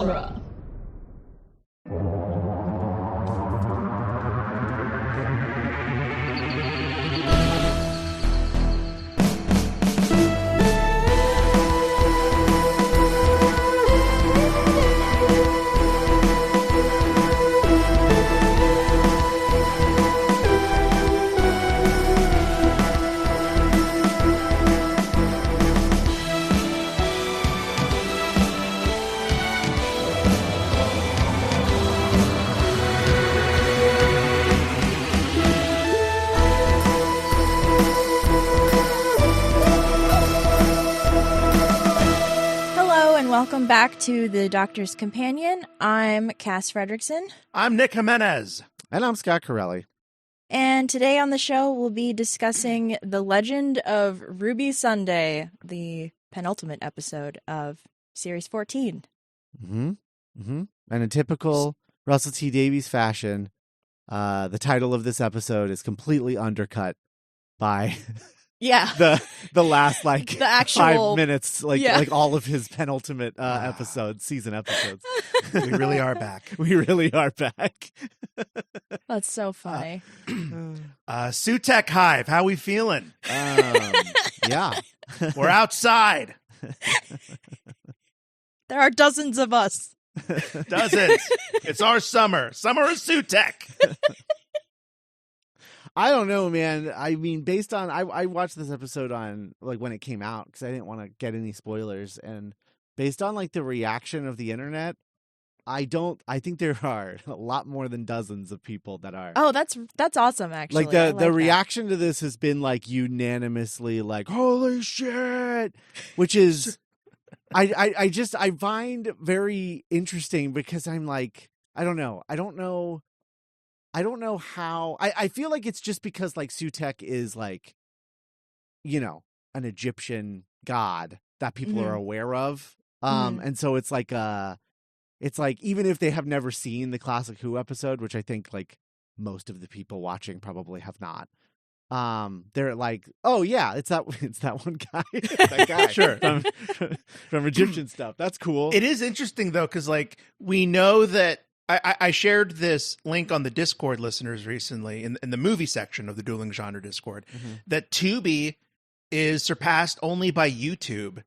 genre. Welcome back to The Doctor's Companion. I'm Cass Fredrickson. I'm Nick Jimenez. And I'm Scott Corelli. And today on the show, we'll be discussing The Legend of Ruby Sunday, the penultimate episode of Series 14. And in typical Russell T. Davies fashion, the title of this episode is completely undercut by... Yeah. the last like the actual 5 minutes, like all of his penultimate season episodes. We really are back. We really are back. That's so funny. Sutek Hive, how we feeling? Yeah. We're outside. There are dozens of us. Dozens. It's our summer. Summer of Sutek. I don't know, man. I mean, based on I watched this episode on like when it came out because I didn't want to get any spoilers, and based on like the reaction of the internet, I think there are a lot more than dozens of people that are. Oh, that's awesome. Actually, like the reaction to this has been like unanimously like holy shit, which is I find very interesting because I'm like I don't know how I feel like it's just because like Sutek is like, you know, an Egyptian god that people are aware of. And so it's like even if they have never seen the classic Who episode, which I think like most of the people watching probably have not. They're like, oh yeah, it's that one guy. That guy. Sure. From Egyptian stuff. That's cool. It is interesting though, because like we know that I shared this link on the Discord listeners recently in the movie section of the Dueling Genre Discord that Tubi is surpassed only by YouTube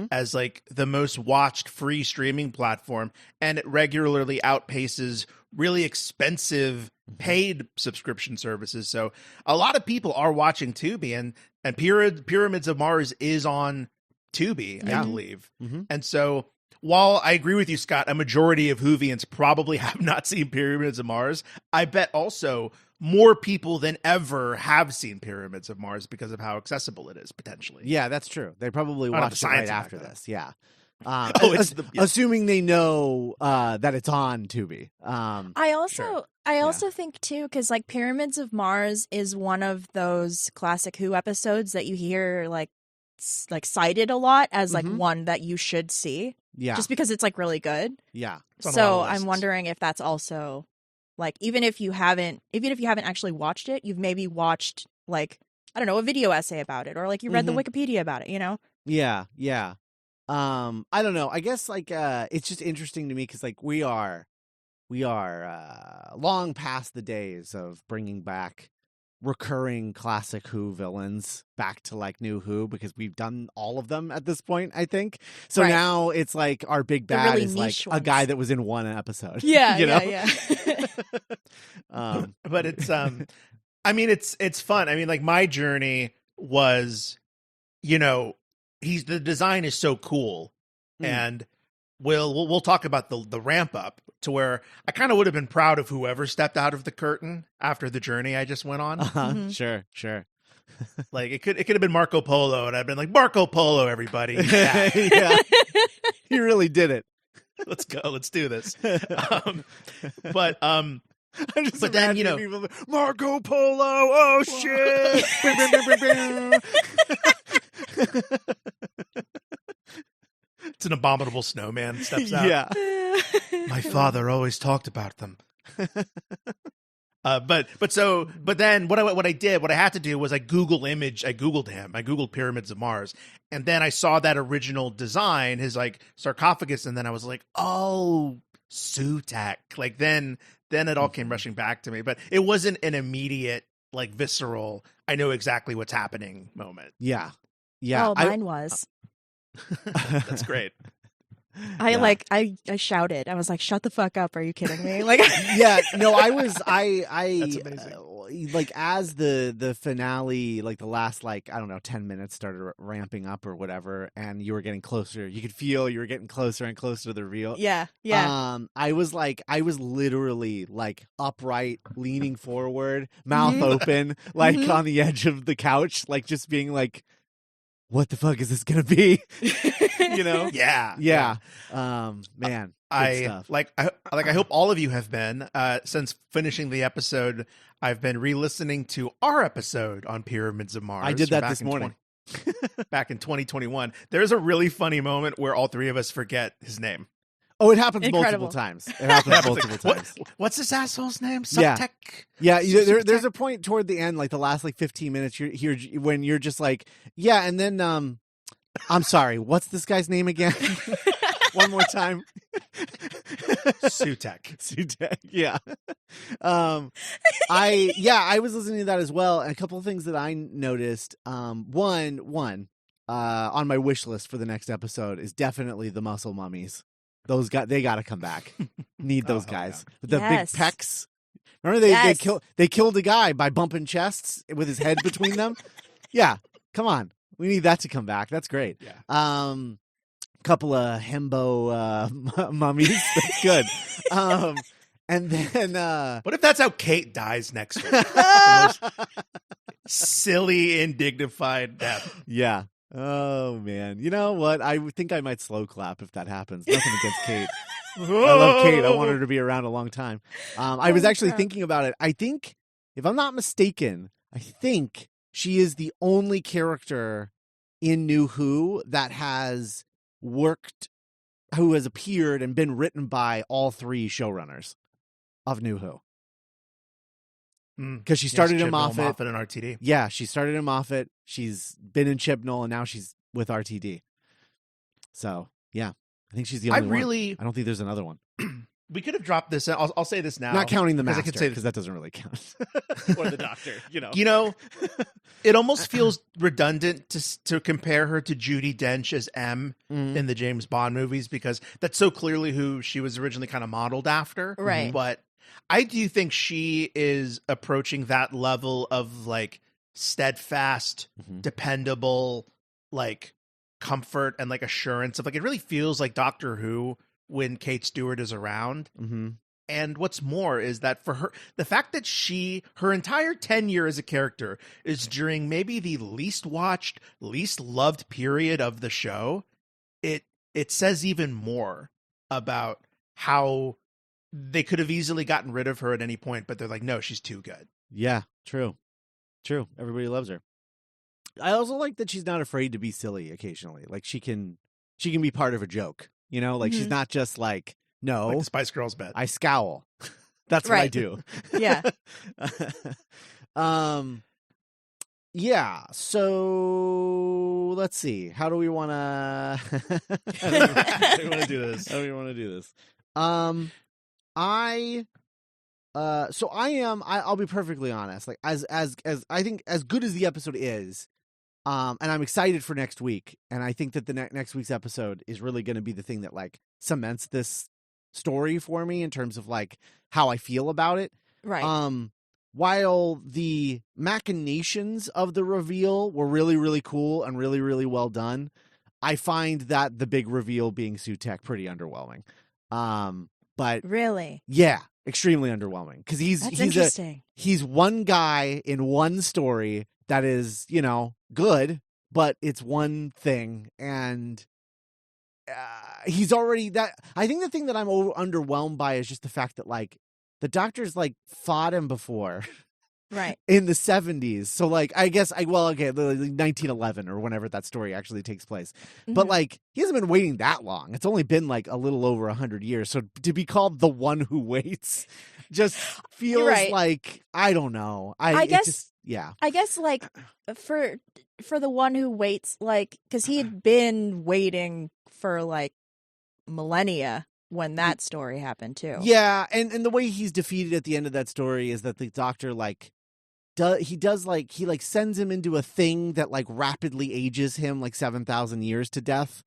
as like the most watched free streaming platform, and it regularly outpaces really expensive paid subscription services. So a lot of people are watching Tubi, and Pyramids of Mars is on Tubi, I believe. And so while I agree with you, Scott, a majority of Whovians probably have not seen Pyramids of Mars, I bet also more people than ever have seen Pyramids of Mars because of how accessible it is, potentially. Yeah, that's true. They probably watched it right after this. Yeah. Assuming they know that it's on Tubi. I also think too, because like Pyramids of Mars is one of those classic Who episodes that you hear like cited a lot as like one that you should see. Yeah. Just because it's like really good. Yeah. So I'm wondering if that's also like even if you haven't actually watched it, you've maybe watched like I don't know, a video essay about it, or like you read the Wikipedia about it, you know? Yeah, yeah. I don't know. I guess like it's just interesting to me because like we are long past the days of bringing back recurring classic Who villains back to like new Who, because we've done all of them at this point, I think. So now it's like our big bad really is like ones. a guy that was in one episode. Yeah, you know? yeah. But it's I mean it's fun. I mean, like my journey was, you know, the design is so cool, and we'll talk about the ramp up to where I kind of would have been proud of whoever stepped out of the curtain after the journey I just went on. Sure. Like it could have been Marco Polo, and I've been like, Marco Polo, everybody. Yeah. He really did it. Let's go. Let's do this. But I'm just then, you know, people, Marco Polo. Oh shit! It's an abominable snowman steps out. Yeah. My father always talked about them. But then what I had to do was I Googled him. I Googled Pyramids of Mars, and then I saw that original design, his like sarcophagus, and then I was like, oh, Sutek. Like then it all came rushing back to me. But it wasn't an immediate, like, visceral, I know exactly what's happening moment. Yeah. Oh, mine was. That's great. I shouted. I was like, "Shut the fuck up! Are you kidding me?" Like, yeah, no, That's amazing. Like as the finale, like the last, like, I don't know, 10 minutes started ramping up or whatever, and you were getting closer. You could feel you were getting closer and closer to the reveal. Yeah. I was literally like upright, leaning forward, mouth open, like on the edge of the couch, like just being like, what the fuck is this gonna be? You know? Yeah. Man, I stuff. I hope all of you have been. Since finishing the episode, I've been re-listening to our episode on Pyramids of Mars. I did that this morning. Back in 2021. There's a really funny moment where all three of us forget his name. Oh, it happens Incredible. multiple times. It happens multiple times. What's this asshole's name? Yeah. Subtech? Yeah, there's a point toward the end, like the last like 15 minutes, when you're just like, yeah, and then I'm sorry, what's this guy's name again? One more time. Sutek. Yeah. I was listening to that as well, and a couple of things that I noticed. One, on my wish list for the next episode is definitely the muscle mummies. They got to come back. Need those guys with the big pecs. Remember they killed a guy by bumping chests with his head between them. Yeah, come on, we need that to come back. That's great. Yeah. Couple of hembo mummies. That's good. And then what if that's how Kate dies next week? The most silly, indignified death. Yeah. Oh man, you know what? I think I might slow clap if that happens. Nothing against Kate. I love Kate. I want her to be around a long time. I was actually thinking about it. I think, if I'm not mistaken, I think she is the only character in New Who that has who has appeared and been written by all three showrunners of New Who. Because she started in Moffat and RTD. Yeah, she started in Moffat. She's been in Chibnall, and now she's with RTD. So, yeah, I think she's the only one. I don't think there's another one. We could have dropped this. I'll say this now. Not counting the Master, because that doesn't really count. Or the Doctor, You know, it almost feels redundant to compare her to Judi Dench as M in the James Bond movies, because that's so clearly who she was originally kind of modeled after. Right. But I do think she is approaching that level of, like, steadfast, dependable, like, comfort and, like, assurance of, like, it really feels like Doctor Who when Kate Stewart is around. And what's more is that for her, the fact that her entire tenure as a character is during maybe the least watched, least loved period of the show, it says even more about how they could have easily gotten rid of her at any point, but they're like, no, she's too good. Yeah, true. Everybody loves her. I also like that she's not afraid to be silly occasionally. Like she can be part of a joke, you know, like she's not just like, no, like the Spice Girls bit. I scowl. That's what I do. Yeah. Yeah. So let's see. How do we want to do this? I'll be perfectly honest. Like as I think as good as the episode is, and I'm excited for next week, and I think that the next week's episode is really going to be the thing that like cements this story for me in terms of like how I feel about it. Right. While the machinations of the reveal were really, really cool and really, really well done, I find that the big reveal being Sutek pretty underwhelming. But really, yeah, extremely underwhelming, because he's one guy in one story that is, you know, good, but it's one thing, and he's already that. I think the thing that I'm underwhelmed by is just the fact that like the Doctor's like fought him before. Right. in the 70s. So like, I guess the 1911 or whenever that story actually takes place. But like, he hasn't been waiting that long. It's only been like a little over 100 years. So to be called the one who waits just feels like, I don't know. I guess like for the one who waits, like, because he had been waiting for like millennia when that story happened too. Yeah, and the way he's defeated at the end of that story is that the doctor like he sends him into a thing that like rapidly ages him like 7,000 years to death.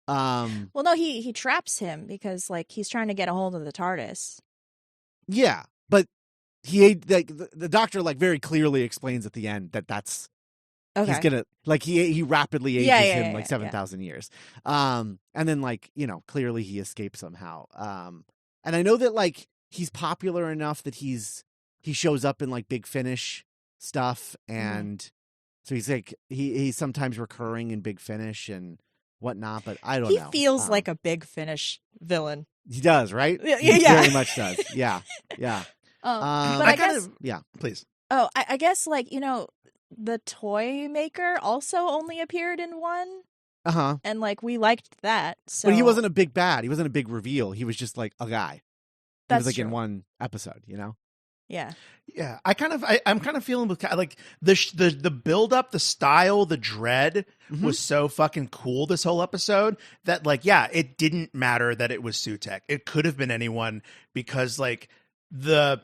Well, no, he traps him because like he's trying to get a hold of the TARDIS. Yeah, but the doctor like very clearly explains at the end that that's he's gonna like he rapidly ages him like 7,000 years. And then like, you know, clearly he escapes somehow. And I know that like he's popular enough that he shows up in like Big Finish stuff, and so he's like he's sometimes recurring in Big Finish and whatnot, but I don't know. He feels like a Big Finish villain. He does, right? Yeah. He very much does. Yeah. But I guess please. Oh, I guess like, you know, the toy maker also only appeared in one. And like we liked that. So. But he wasn't a big bad. He wasn't a big reveal. He was just like a guy. He was like true. in one episode, you know? Yeah. I'm kind of feeling with like the build up, the style, the dread was so fucking cool this whole episode that like, yeah, it didn't matter that it was Sutek. It could have been anyone because like the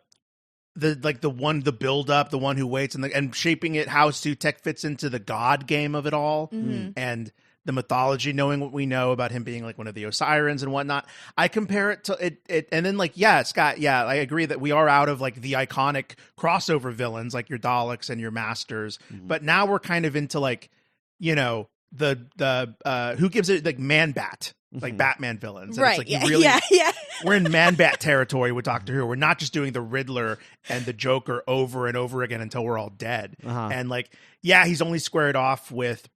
build up, the one who waits, and shaping it how Sutek fits into the god game of it all, and the mythology, knowing what we know about him being like one of the Osirans and whatnot. I compare it to it, and then like, yeah, Scott, yeah, I agree that we are out of like the iconic crossover villains like your Daleks and your Masters, but now we're kind of into like, you know, the who gives it like Man-Bat. Like Batman villains. And right. It's like we're in Man-Bat territory with Doctor Who. We're not just doing the Riddler and the Joker over and over again until we're all dead. And like, yeah, he's only squared off with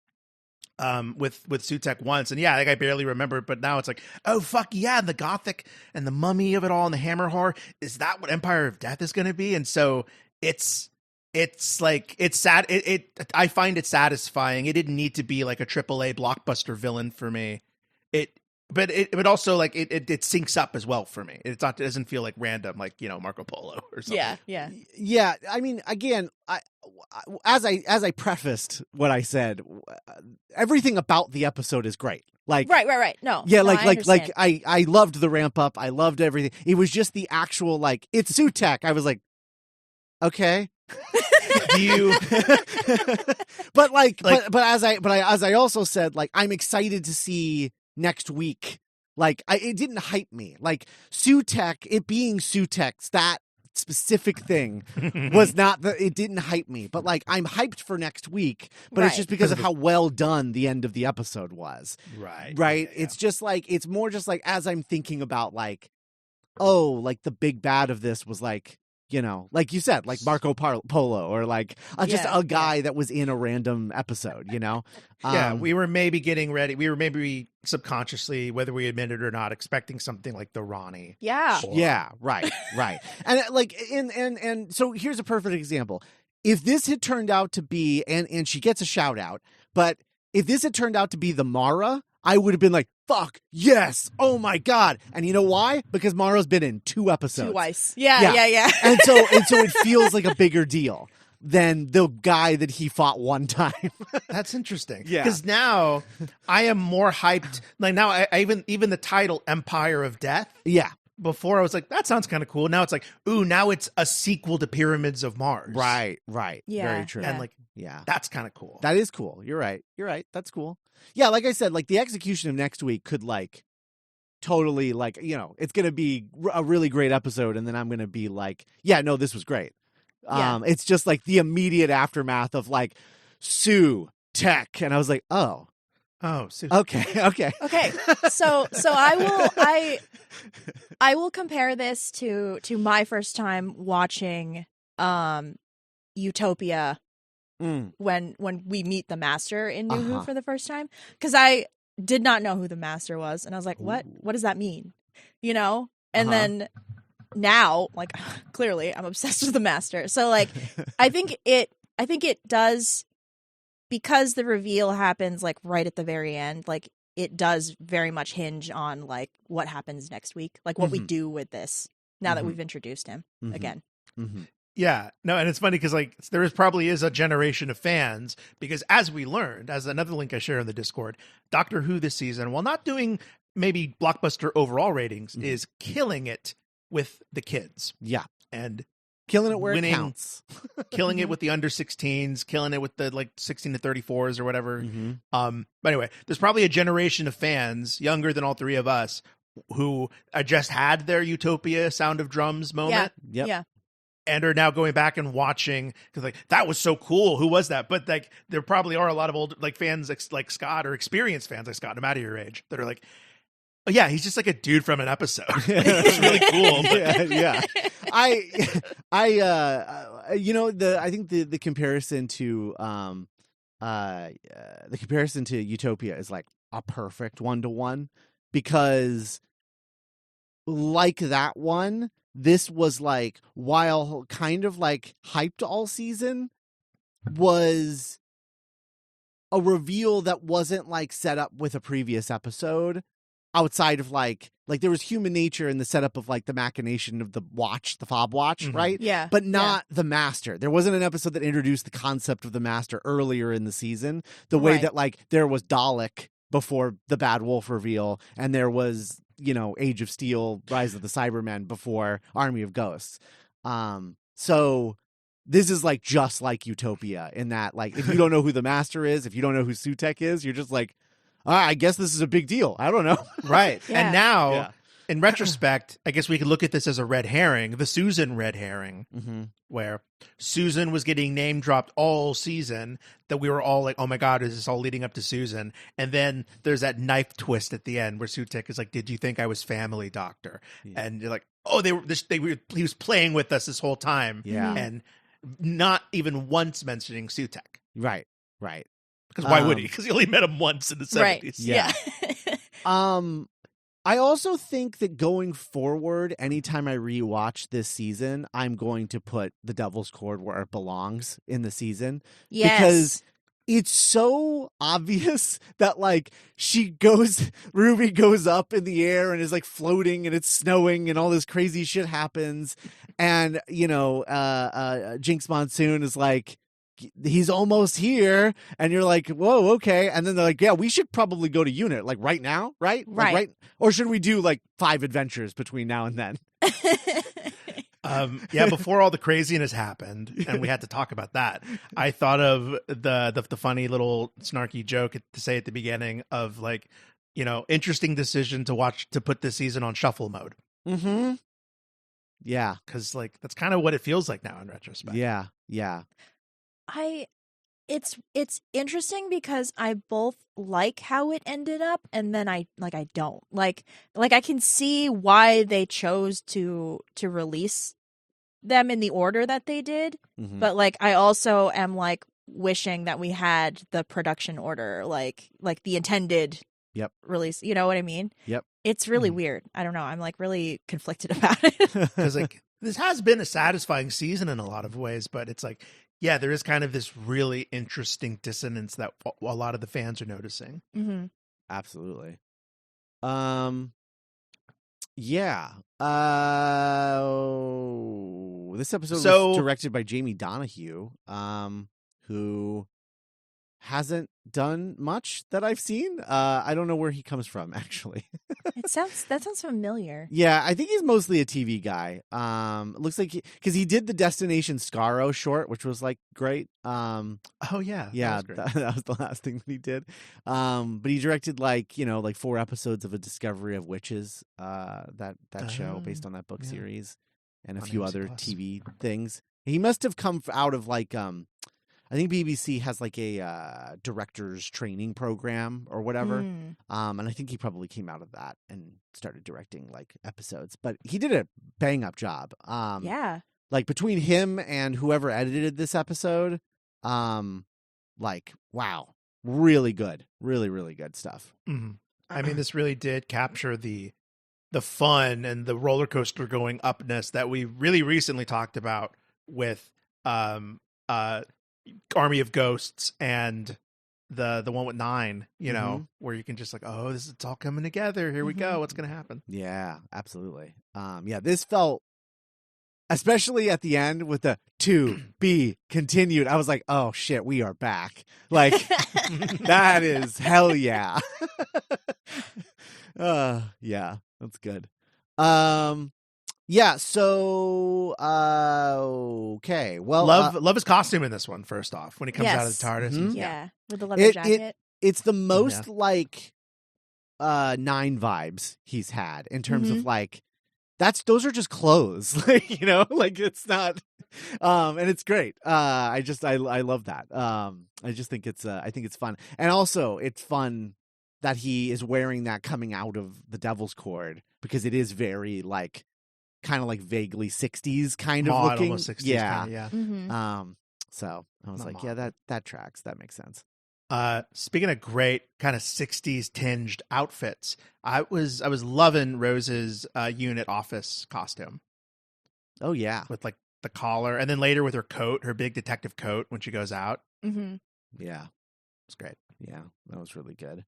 Sutek once. And yeah, like I barely remember it, but now it's like, oh fuck yeah, the Gothic and the mummy of it all and the Hammer horror. Is that what Empire of Death is going to be? And so it's like, it's sad. I find it satisfying. It didn't need to be like a AAA blockbuster villain for me. But it also like it syncs up as well for me. It doesn't feel like random, like, you know, Marco Polo or something. Yeah. I mean, again, as I prefaced what I said, everything about the episode is great. Like right. No, yeah, no, I loved the ramp up. I loved everything. It was just the actual like it's Sutek. I was like, okay. Do you? but as I also said, like I'm excited to see next week. Like it didn't hype me. Like Sutek, it being Sutek's that specific thing was not it didn't hype me. But like I'm hyped for next week. But it's just because of how well done the end of the episode was. Right. Yeah. It's just like it's more just like as I'm thinking about like, oh, like the big bad of this was like, you know, like you said, like Marco Polo or like just a guy that was in a random episode, you know? We were maybe getting ready. We were maybe subconsciously, whether we admit it or not, expecting something like the Ronnie. Yeah. Yeah. Right. And like, and so here's a perfect example. If this had turned out to be, and she gets a shout out, but if this had turned out to be the Mara, I would have been like, fuck, yes. Oh my God. And you know why? Because Mara's been in 2 episodes. Twice. Yeah. and so it feels like a bigger deal than the guy that he fought one time. That's interesting. Yeah. Because now I am more hyped. Like now I even the title Empire of Death. Yeah. Before I was like, that sounds kind of cool. Now it's like, ooh, now it's a sequel to Pyramids of Mars. Right. Yeah. Very true. And like, yeah, that's kind of cool. That is cool. You're right. That's cool. Yeah, like I said, like the execution of next week could like totally like, you know, it's going to be a really great episode. And then I'm going to be like, yeah, no, this was great. It's just like the immediate aftermath of like Sue Tech. And I was like, oh, Sue. Okay. So I will compare this to my first time watching Utopia when we meet the Master in New Who for the first time, because I did not know who the Master was, and I was like, what does that mean, you know? And then now, like, clearly I'm obsessed with the Master. So like I think it does, because the reveal happens like right at the very end, like it does very much hinge on like what happens next week, like what we do with this now that we've introduced him again. Yeah, no, and it's funny because like probably is a generation of fans, because as we learned, as another link I share in the Discord, Doctor Who this season, while not doing maybe blockbuster overall ratings, is killing it with the kids. Yeah, and killing it where it counts. Killing it with the under 16s, killing it with the like 16 to 34s or whatever. But anyway, there's probably a generation of fans younger than all three of us who just had their Utopia Sound of Drums moment. Yeah. And are now going back and watching because like that was so cool. Who was that? But like there probably are a lot of old like fans like Scott, or experienced fans like Scott, no matter your age, that are like, oh yeah, he's just like a dude from an episode. It's really cool. But... yeah. I think the comparison to Utopia is like a perfect 1-to-1, because like that one, this was like, while kind of like hyped all season, was a reveal that wasn't like set up with a previous episode, outside of like there was human nature in the setup of like the machination of the fob watch, right? Yeah. But not the Master. There wasn't an episode that introduced the concept of the Master earlier in the season, the way that like there was Dalek before the Bad Wolf reveal, and there was, Age of Steel, Rise of the Cybermen before Army of Ghosts. So this is like just like Utopia in that, like, if you don't know who the Master is, if you don't know who Sutek is, you're just like, I guess this is a big deal. I don't know. Right. Yeah. And now, in retrospect, I guess we could look at this as a red herring, the Susan red herring, where Susan was getting name dropped all season, that we were all like, oh my God, is this all leading up to Susan? And then there's that knife twist at the end where Sutek is like, did you think I was family, Doctor? Yeah. And you're like, oh, he was playing with us this whole time. Yeah. And not even once mentioning Sutek. Right. Because why would he? Because he only met him once in the 70s. Right. Yeah. I also think that going forward, anytime I rewatch this season, I'm going to put the Devil's Cord where it belongs in the season. Yes. Because it's so obvious that like Ruby goes up in the air and is like floating, and it's snowing and all this crazy shit happens. And, Jinx Monsoon is like, he's almost here, and you're like, whoa, okay. And then they're like, yeah, we should probably go to unit, like right now, right? Like, right. Or should we do like 5 adventures between now and then? Before all the craziness happened, and we had to talk about that, I thought of the funny little snarky joke to say at the beginning of like, interesting decision to put this season on shuffle mode. Yeah. Because like that's kind of what it feels like now in retrospect. Yeah. It's interesting because I both like how it ended up, and then I don't like I can see why they chose to release them in the order that they did, but like I also am like wishing that we had the production order, like the intended release. You know what I mean? Yep. It's really weird. I don't know. I'm like really conflicted about it. Because like this has been a satisfying season in a lot of ways, but it's like, yeah, there is kind of this really interesting dissonance that a lot of the fans are noticing. Absolutely. Yeah. This episode was directed by Jamie Donahue, who hasn't done much that I've seen. I don't know where he comes from, actually. That sounds familiar. Yeah, I think he's mostly a TV guy. It looks like because he did the Destination Scarrow short, which was like great. Oh yeah, that was the last thing that he did. But he directed like 4 episodes of A Discovery of Witches, that show based on that book series, and a few other TV things. He must have come out of like I think BBC has like a director's training program or whatever. And I think he probably came out of that and started directing like episodes. But he did a bang up job. Like between him and whoever edited this episode, like, wow, really good. Really, really good stuff. I mean, this really did capture the the fun and the roller coaster going upness that we really recently talked about with Army of Ghosts and the one with 9, where you can just like, oh, it's all coming together. Here we go. What's going to happen? Yeah, absolutely. This felt, especially at the end with the to be continued. I was like, oh shit, we are back. Like that is hell yeah. Yeah, that's good. Yeah, so okay. Well, love his costume in this one, first off, when he comes out of the TARDIS. Mm-hmm. Yeah, with the leather jacket. It's the most like 9 vibes he's had in terms of like those are just clothes. Like, like it's not and it's great. I love that. I just think I think it's fun. And also it's fun that he is wearing that coming out of the Devil's Cord, because it is very like kind of like vaguely 60s kind of looking. Almost 60s yeah. kind of, yeah. Mm-hmm. So I was like, yeah, that tracks. That makes sense. Speaking of great kind of 60s tinged outfits, I was loving Rose's unit office costume. Oh yeah. With like the collar, and then later with her coat, her big detective coat when she goes out. Mm-hmm. Yeah. It's great. Yeah, that was really good.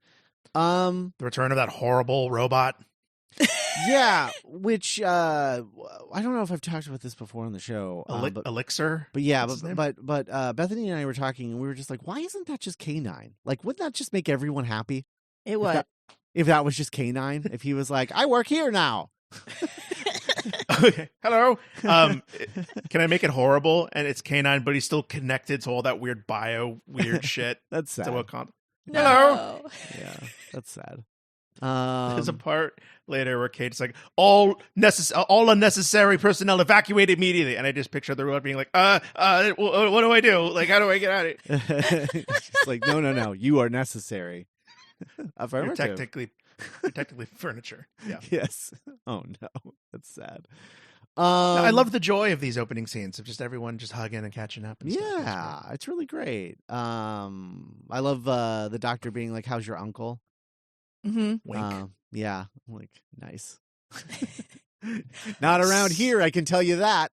The return of that horrible robot. Yeah, which I don't know if I've talked about this before on the show. Elixir. But yeah, but Bethany and I were talking, and we were just like, why isn't that just K9? Like, wouldn't that just make everyone happy? It would. If that was just K9, if he was like, I work here now. Okay. Hello. Can I make it horrible? And it's K9, but he's still connected to all that weird weird shit. That's sad. No. Hello. Yeah, that's sad. There's a part later where Kate's like, all unnecessary personnel evacuate immediately, and I just picture the robot being like, what do I do? Like, how do I get out of here? She's like, no, you are necessary. You're technically furniture. Yeah. Yes. Oh no, that's sad. I love the joy of these opening scenes of just everyone just hugging and catching up. And yeah, it's really great. I love the doctor being like, "How's your uncle?" Mm-hmm. Wink. Yeah, I'm like, nice. Not around here, I can tell you that.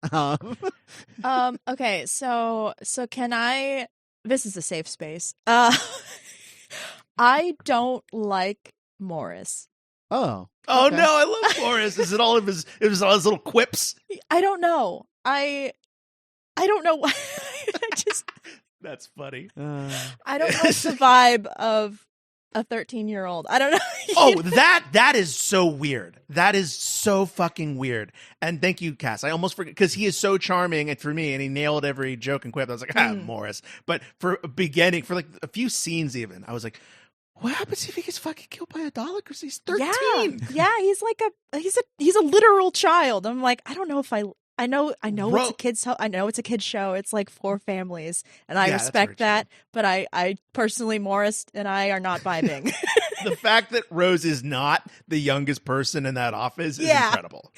Okay, so can I? This is a safe space. I don't like Morris. Oh okay. No, I love Morris. Is it all of his? It was all his little quips. I don't know. I don't know why. That's funny. I don't like the vibe of a 13-year-old. I don't know. Oh, that is so weird. That is so fucking weird. And thank you, Cass. I almost forget, because he is so charming and for me, and he nailed every joke and quip. I was like, Morris. But for like a few scenes even, I was like, what happens if he gets fucking killed by a Dalek? Because he's 13. Yeah, he's like he's a literal child. I'm like, I don't know if I know it's a kid's show. It's like for families, and I respect that. But I personally, Morris and I are not vibing. The fact that Rose is not the youngest person in that office is incredible.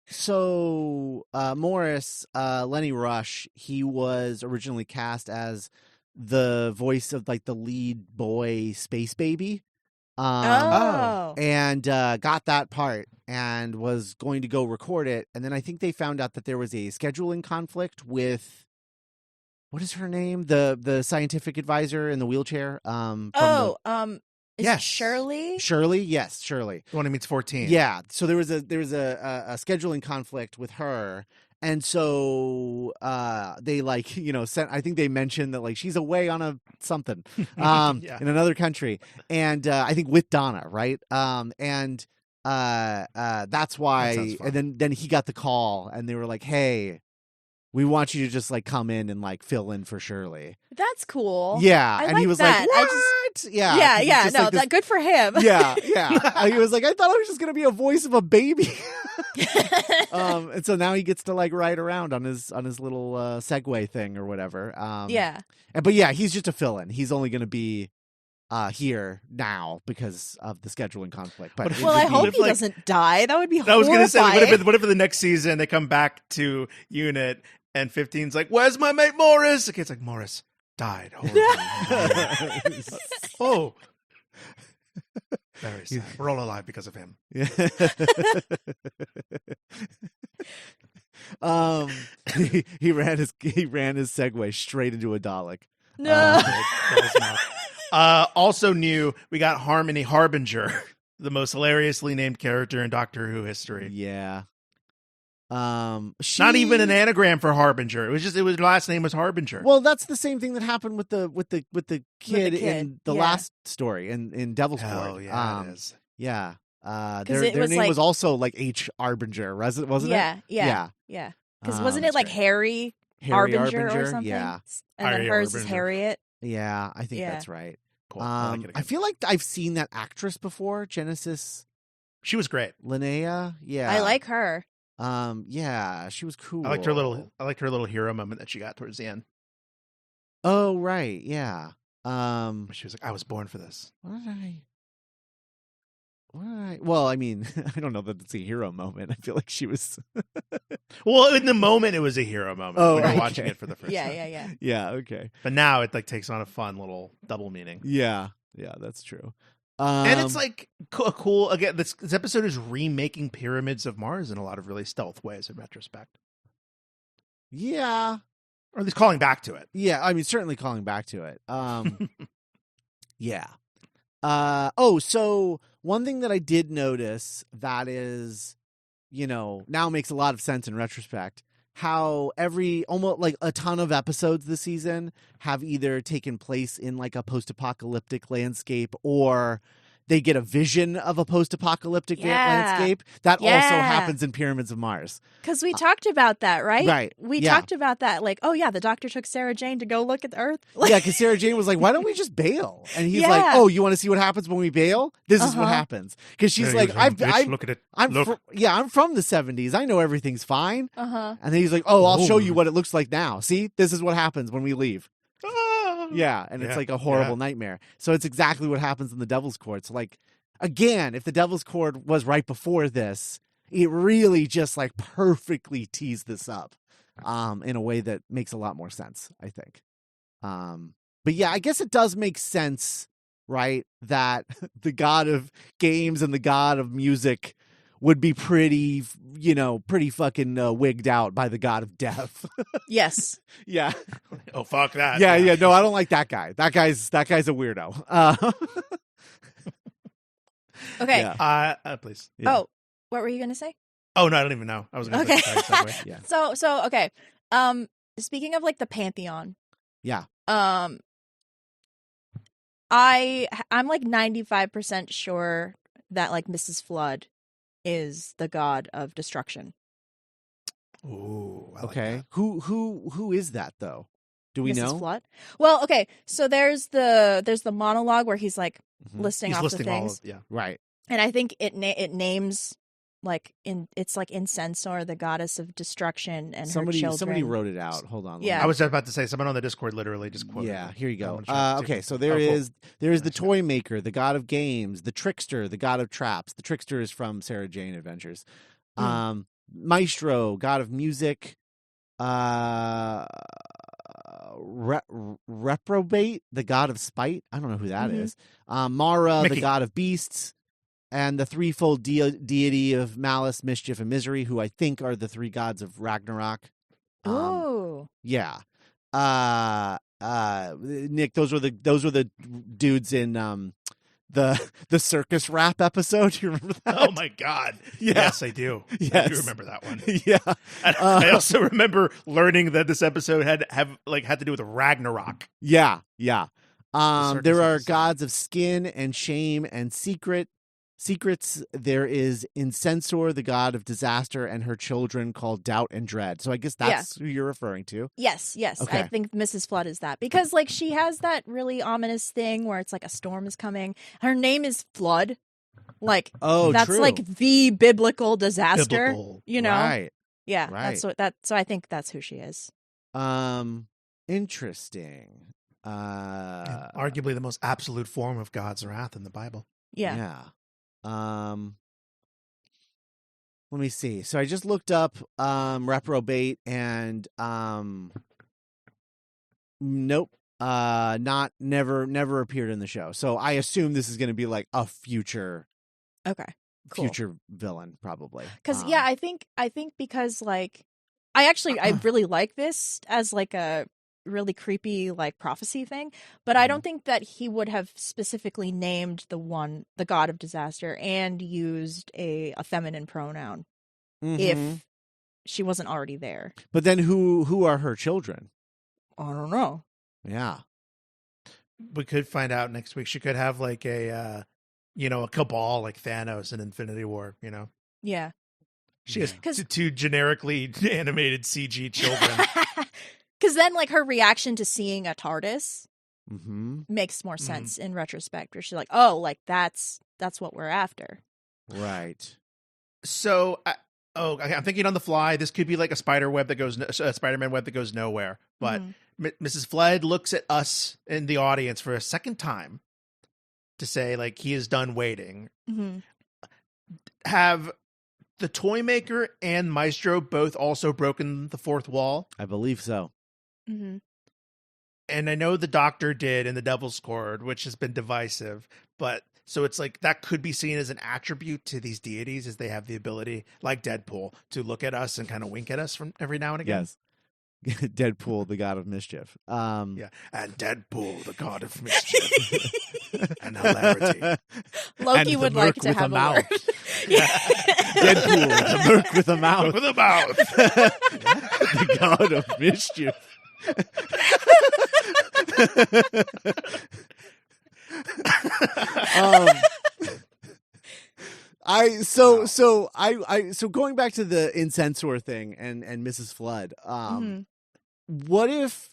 So Morris, Lenny Rush, he was originally cast as the voice of like the lead boy Space Baby. And got that part and was going to go record it, and then I think they found out that there was a scheduling conflict with, what is her name, the scientific advisor in the wheelchair. Yes, Shirley. Yes, Shirley. The one who meets 14. Yeah, so there was a scheduling conflict with her. And so they sent, I think they mentioned that like she's away on something in another country, and I think with Donna, right? And that's why. And then he got the call, and they were like, "Hey, we want you to just like come in and like fill in for Shirley." That's cool. Yeah, and he was that. like, "What?" Yeah. No, that good for him. Yeah. He was like, "I thought I was just gonna be a voice of a baby." And so now he gets to like ride around on his little Segway thing or whatever. But yeah, he's just a fill-in. He's only going to be here now because of the scheduling conflict. But I hope he doesn't die. That would be horrifying. I was going to say, what if the next season they come back to Unit and 15's like, "Where's my mate Morris?" Okay, it's like, Morris died. Oh. Very sad. We're all alive because of him. Yeah. He ran his segue straight into a Dalek. No. Also new, we got Harmony Harbinger, the most hilariously named character in Doctor Who history. Yeah. Not even an anagram for Harbinger. Her last name was Harbinger. Well, that's the same thing that happened with the kid in the last story in Devil's Court. Oh yeah, it is. Yeah. Their name was also like H. Arbinger, wasn't it? Yeah. Because wasn't it like Harry Arbinger or something? Yeah. And then hers is Harriet. Yeah, I think that's right. Cool. I feel like I've seen that actress before, Genesis. She was great. Linnea. Yeah. I like her. Yeah, she was cool. I liked her little hero moment that she got towards the end. Oh, right. Yeah. She was like, I was born for this. Well, I mean, I don't know that it's a hero moment. I feel like she was. Well, in the moment, it was a hero moment. Oh, when you're okay. watching it for the first time. Yeah. Yeah. Okay. But now it like takes on a fun little double meaning. Yeah. That's true. And it's like cool. Again, this episode is remaking Pyramids of Mars in a lot of really stealth ways in retrospect. Yeah. Or at least calling back to it. Yeah. I mean, certainly calling back to it. Yeah. So one thing that I did notice that is, now makes a lot of sense in retrospect, how almost like a ton of episodes this season have either taken place in like a post-apocalyptic landscape or they get a vision of a post-apocalyptic landscape. That also happens in Pyramids of Mars. Because we talked about that, right? Right. We talked about that. Like, oh, yeah, the doctor took Sarah Jane to go look at the Earth. Yeah, because Sarah Jane was like, why don't we just bail? And he's like, oh, you want to see what happens when we bail? This is what happens. Because she's like, look at it. I'm from the 70s. I know everything's fine. And then he's like, I'll show you what it looks like now. See, this is what happens when we leave. Yeah, and it's like a horrible nightmare. So it's exactly what happens in the Devil's Court. So like, again, if the Devil's Court was right before this, it really just like perfectly teased this up in a way that makes a lot more sense, I think. But yeah, I guess it does make sense, right, that the god of games and the god of music would be pretty fucking wigged out by the god of death. Yes. Yeah. Oh, fuck that. Yeah. No, I don't like that guy. That guy's a weirdo. Okay. Yeah. Please. Yeah. Oh, what were you going to say? Oh, no, I don't even know. I was going to say. Yeah. So, okay. Speaking of like the Pantheon. Yeah. I'm like 95% sure that like Mrs. Flood is the god of destruction. Ooh, okay. Like who is that though? Do we know? Flood? Well, okay. So there's the monologue where he's like listing off the things. Right. And I think it names like it's like Incensor, the goddess of destruction, and her children. Somebody wrote it out. Hold on. Yeah. I was about to say someone on the Discord literally just quoted. Yeah. Here you go. Okay. So there is the toy maker, the god of games, the trickster, the god of traps. The trickster is from Sarah Jane Adventures. Maestro, god of music. Reprobate, the god of spite. I don't know who that is. Mara, Mickey, the god of beasts. And the threefold deity of malice, mischief, and misery, who I think are the three gods of Ragnarok. Oh, yeah. Nick, those were the dudes in the circus rap episode. You remember that? Oh my god! Yeah. Yes, I do. Yes. I do remember that one. Yeah. I also remember learning that this episode had to do with Ragnarok. Yeah. There are gods of skin and shame and secrets. There is Incensor, the god of disaster, and her children called Doubt and Dread. So I guess that's who you're referring to. Yes. Okay. I think Mrs. Flood is that because like she has that really ominous thing where it's like a storm is coming. Her name is Flood. Like that's true. like the biblical disaster. You know? Right. Yeah. Right. So I think that's who she is. Interesting. Arguably the most absolute form of God's wrath in the Bible. Yeah. Let me see. So I just looked up reprobate and nope, never appeared in the show. So I assume this is going to be like a future future villain probably. Cuz I think because like I really like this as like a really creepy like prophecy thing, but I don't think that he would have specifically named the god of disaster and used a feminine pronoun if she wasn't already there. But then who are her children? I don't know. Yeah. We could find out next week. She could have like a cabal like Thanos in Infinity War, Yeah. She has two generically animated CG children. Because then, like, her reaction to seeing a TARDIS makes more sense in retrospect. Where she's like, "Oh, like that's what we're after." Right. So, I'm thinking on the fly. This could be like a Spider-Man web that goes nowhere. But Mrs. Flood looks at us in the audience for a second time to say, like, he is done waiting. Have the toy maker and Maestro both also broken the fourth wall? I believe so. Mm-hmm. And I know the Doctor did in the Devil's Cord, which has been divisive. But so it's like that could be seen as an attribute to these deities, as they have the ability, like Deadpool, to look at us and kind of wink at us from every now and again. Yes. Deadpool, the god of mischief. Yeah, and Deadpool, the god of mischief and hilarity. Loki and would like to have a mouth. word. Deadpool, the merc with a mouth. With a mouth. The god of mischief. So going back to the incensor thing and Mrs. Flood, what if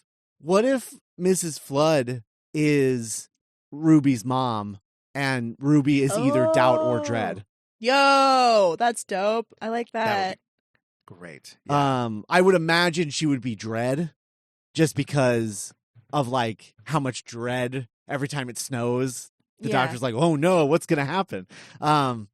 Mrs. Flood is Ruby's mom and Ruby is either Doubt or Dread? Yo, that's dope. I like that. Great. Yeah. I would imagine she would be Dread just because of like how much dread every time it snows. The Doctor's like, "Oh no, what's going to happen?" So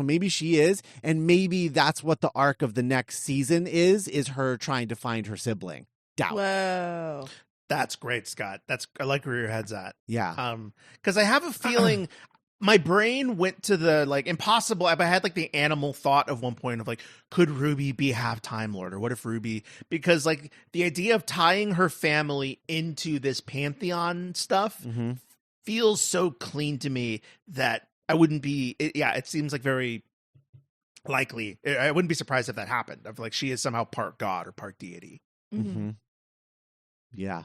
maybe she is, and maybe that's what the arc of the next season is her trying to find her sibling, Doubt. Whoa. That's great, Scott. I like where your head's at. Yeah. Because I have a feeling my brain went to the like impossible. I had like the animal thought of one point of like, could Ruby be half Time Lord, or what if Ruby? Because like the idea of tying her family into this pantheon stuff feels so clean to me that I wouldn't be. It seems like very likely. I wouldn't be surprised if that happened. Of like she is somehow part god or part deity. Yeah.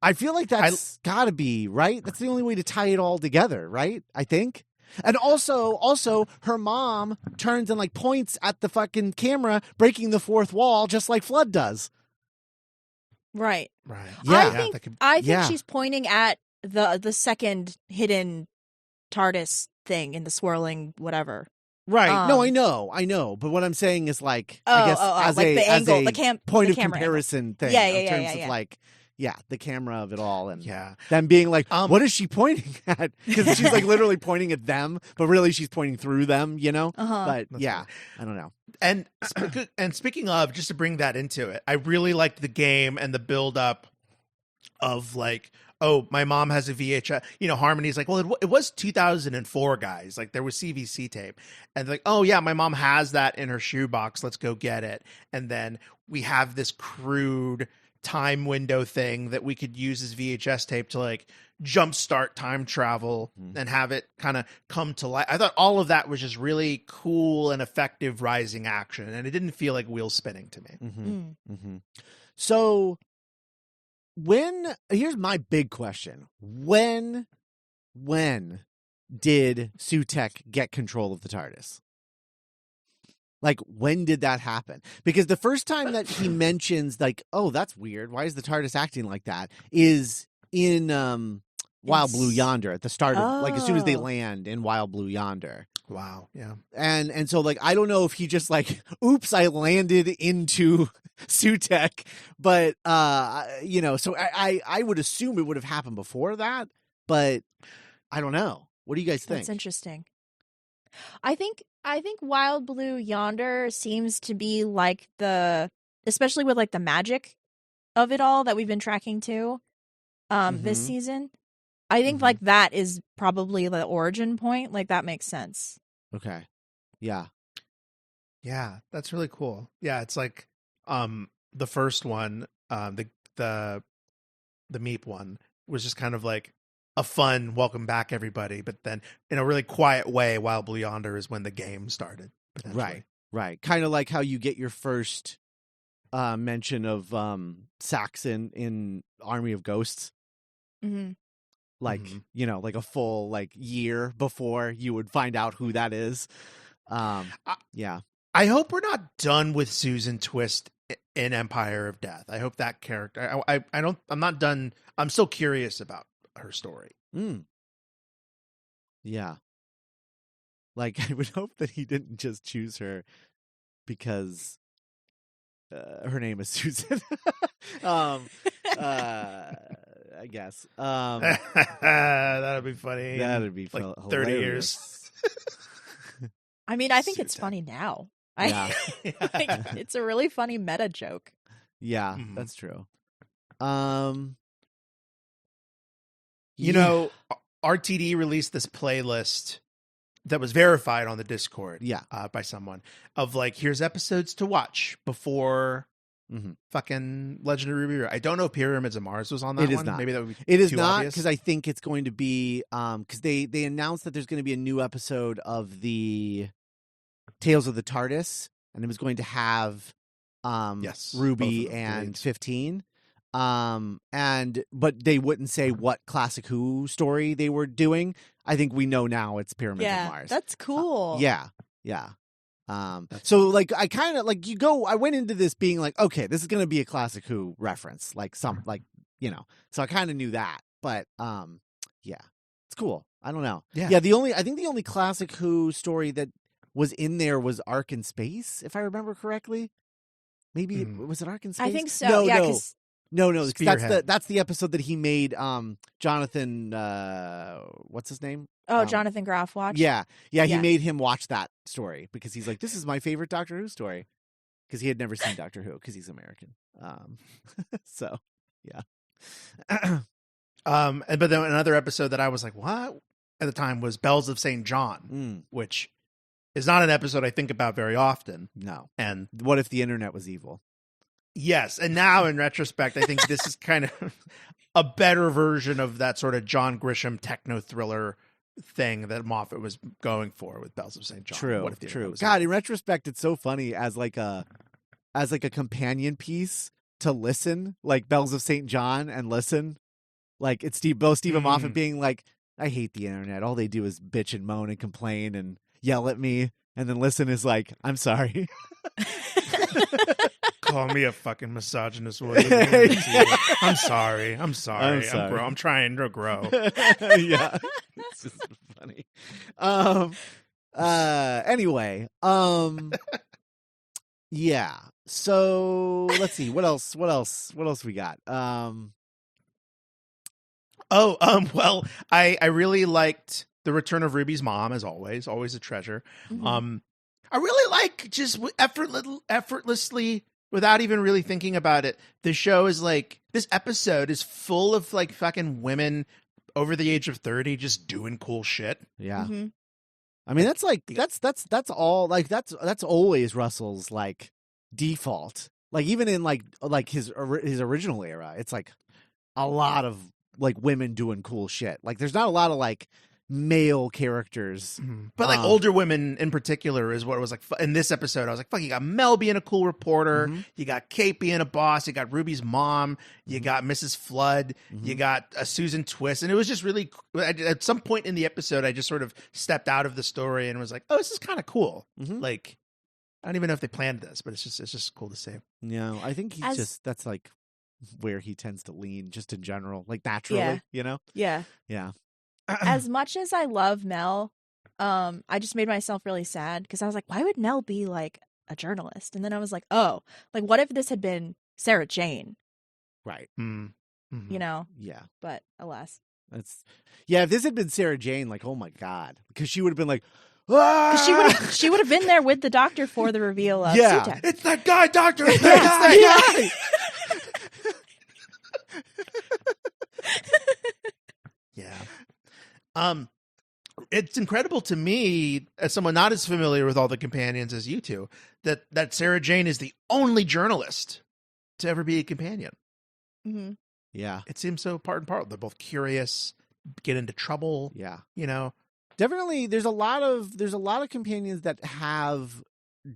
I feel like that's gotta be right. That's the only way to tie it all together, right? I think. And also her mom turns and like points at the fucking camera, breaking the fourth wall just like Flood does. Right. Yeah. I think she's pointing at the second hidden TARDIS thing in the swirling whatever. Right. No, I know. But what I'm saying is like, I guess as like a, the angle, as a the point of camera comparison angle. thing. In terms of like, the camera of it all. And yeah, them being like, what is she pointing at? Because she's like literally pointing at them, but really she's pointing through them, you know? But That's yeah, right. I don't know. And speaking of, just to bring that into it, I really liked the game and the build up of like, oh, my mom has a VHS. Harmony's like, well, it was 2004, guys. Like there was CVC tape, and like, oh yeah, my mom has that in her shoebox. Let's go get it. And then we have this crude time window thing that we could use as VHS tape to like jumpstart time travel and have it kind of come to life. I thought all of that was just really cool and effective rising action, and it didn't feel like wheel spinning to me. So here's my big question. When did Sutek get control of the TARDIS? Like, when did that happen? Because the first time that he mentions, like, oh, that's weird, why is the TARDIS acting like that, is in Wild Blue Yonder at the start of, like, as soon as they land in Wild Blue Yonder. Wow, yeah. And so, like, I don't know if he just, like, oops, I landed into Sutek, but, so I would assume it would have happened before that, but I don't know. What do you guys think? That's interesting. I think Wild Blue Yonder seems to be like the especially with like the magic of it all that we've been tracking too this season. I think like that is probably the origin point. Like that makes sense. Okay. Yeah. Yeah, that's really cool. Yeah, it's like the first one, the Meep one was just kind of like a fun welcome back everybody, but then in a really quiet way, Wild Blue Yonder is when the game started. Right. Kind of like how you get your first mention of Saxon in Army of Ghosts. Like, you know, like a full like year before you would find out who that is. Yeah. I hope we're not done with Susan Twist in Empire of Death. I hope that character. I'm not done. I'm still curious about her story. Yeah. Like I would hope that he didn't just choose her because her name is Susan. I guess. That'd be funny. That'd be like hilarious. 30 years. I mean, I think it's funny now. Yeah. It's a really funny meta joke. Yeah, that's true. You know, RTD released this playlist that was verified on the Discord by someone of like, here's episodes to watch before fucking Legend of Ruby. I don't know if Pyramids of Mars was on that one. It is not. Maybe that would be It is too not obvious. because I think it's going to be because they announced that there's going to be a new episode of the Tales of the TARDIS, and it was going to have Ruby and 15. But they wouldn't say what Classic Who story they were doing. I think we know now it's Pyramids of Mars. That's cool. Yeah. So like I kind of like I went into this being like, okay, this is going to be a Classic Who reference, like some like, you know. So I kind of knew that, but yeah. It's cool. I don't know. Yeah, I think the only Classic Who story that was in there was Ark in Space, if I remember correctly. Maybe was it Ark in Space? I think so. No. That's the episode that he made. Jonathan, what's his name? Oh, Jonathan Groff watch. Yeah. He made him watch that story because he's like, this is my favorite Doctor Who story because he had never seen Doctor Who because he's American. So yeah. But then another episode that I was like, what? At the time was Bells of St. John, which is not an episode I think about very often. No. And what if the internet was evil? Yes. And now in retrospect, I think this is kind of a better version of that sort of John Grisham techno thriller thing that Moffat was going for with Bells of St. John. True. God, in retrospect, it's so funny as like a companion piece to listen, like Bells of St. John and listen. Like it's Steve and Moffat being like, I hate the internet. All they do is bitch and moan and complain and yell at me. And then listen is like, I'm sorry. Call me a fucking misogynist. I'm sorry. I'm trying to grow. Yeah. It's just funny. Anyway. Yeah. So let's see. What else we got? Well, I really liked the return of Ruby's mom, as always a treasure. I really like just effortlessly, without even really thinking about it, the show is like, this episode is full of like fucking women over the age of 30 just doing cool shit. Yeah. I mean, that's like, that's all, like, that's always Russell's like default. Like even in like his original era, it's like a lot of like women doing cool shit. Like there's not a lot of like male characters, but like older women in particular is what it was like in this episode. I was like, fuck, you got Mel being a cool reporter, you got Kate being a boss, you got Ruby's mom, you got Mrs. Flood, you got Susan Twist, and it was just really at some point in the episode I just sort of stepped out of the story and was like, oh, this is kind of cool. Like I don't even know if they planned this, but it's just cool to see. No, I think that's like where he tends to lean just in general, like naturally, you know? Yeah. As much as I love Mel, I just made myself really sad because I was like, why would Mel be like a journalist? And then I was like, oh, like what if this had been Sarah Jane? Right. You know? Yeah. But alas. If this had been Sarah Jane, like, oh my God. Because she would have been like, Because she would have been there with the doctor for the reveal of Sutek. It's that guy, doctor. It's that guy. Yeah. It's incredible to me, as someone not as familiar with all the companions as you two, that Sarah Jane is the only journalist to ever be a companion. Mm-hmm. Yeah. It seems so part and part. They're both curious, get into trouble. Yeah. You know. Definitely there's a lot of companions that have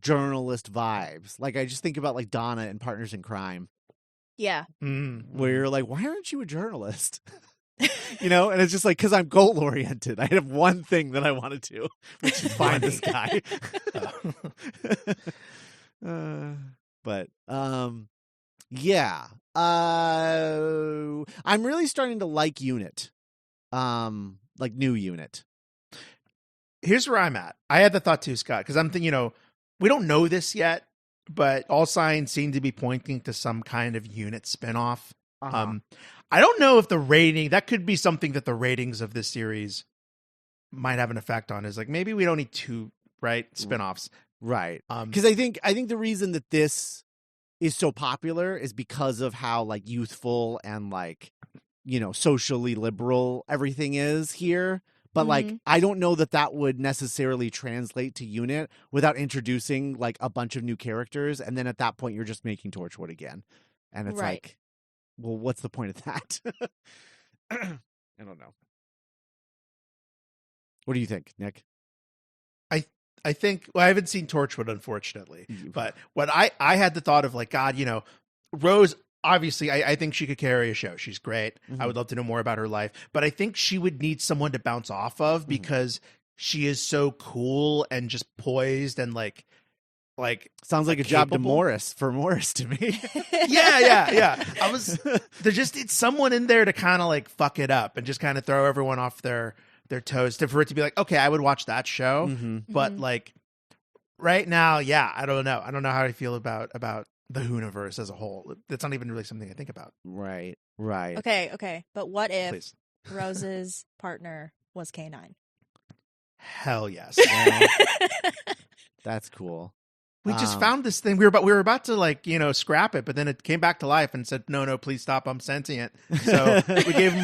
journalist vibes. Like I just think about like Donna in Partners in Crime. Yeah. Where you're like, why aren't you a journalist? And it's just like, because I'm goal oriented. I have one thing that I want to do, which is find this guy. But yeah. I'm really starting to like Unit. Like new Unit. Here's where I'm at. I had the thought too, Scott, because I'm thinking, we don't know this yet, but all signs seem to be pointing to some kind of Unit spinoff. I don't know if the rating, that could be something that the ratings of this series might have an effect on, is like, maybe we don't need two, spinoffs. Right. Because I think the reason that this is so popular is because of how like youthful and like, socially liberal everything is here. But like, I don't know that would necessarily translate to Unit without introducing like a bunch of new characters. And then at that point, you're just making Torchwood again. And it's like, well, what's the point of that? I don't know. What do you think, Nick? I think, I haven't seen Torchwood, unfortunately, but what I had the thought of like, God, Rose, obviously, I think she could carry a show. She's great. I would love to know more about her life, but I think she would need someone to bounce off of because she is so cool and just poised and like sounds like a job for Morris to me. Yeah. It's someone in there to kind of like fuck it up and just kind of throw everyone off their toes for it to be like, okay, I would watch that show. But like right now, I don't know. I don't know how I feel about the Hooniverse as a whole. That's not even really something I think about. Right. Okay. But what if Rose's partner was K9? Hell yes. That's cool. We just found this thing. We were about to like, scrap it, but then it came back to life and said, no, please stop. I'm sentient. So we gave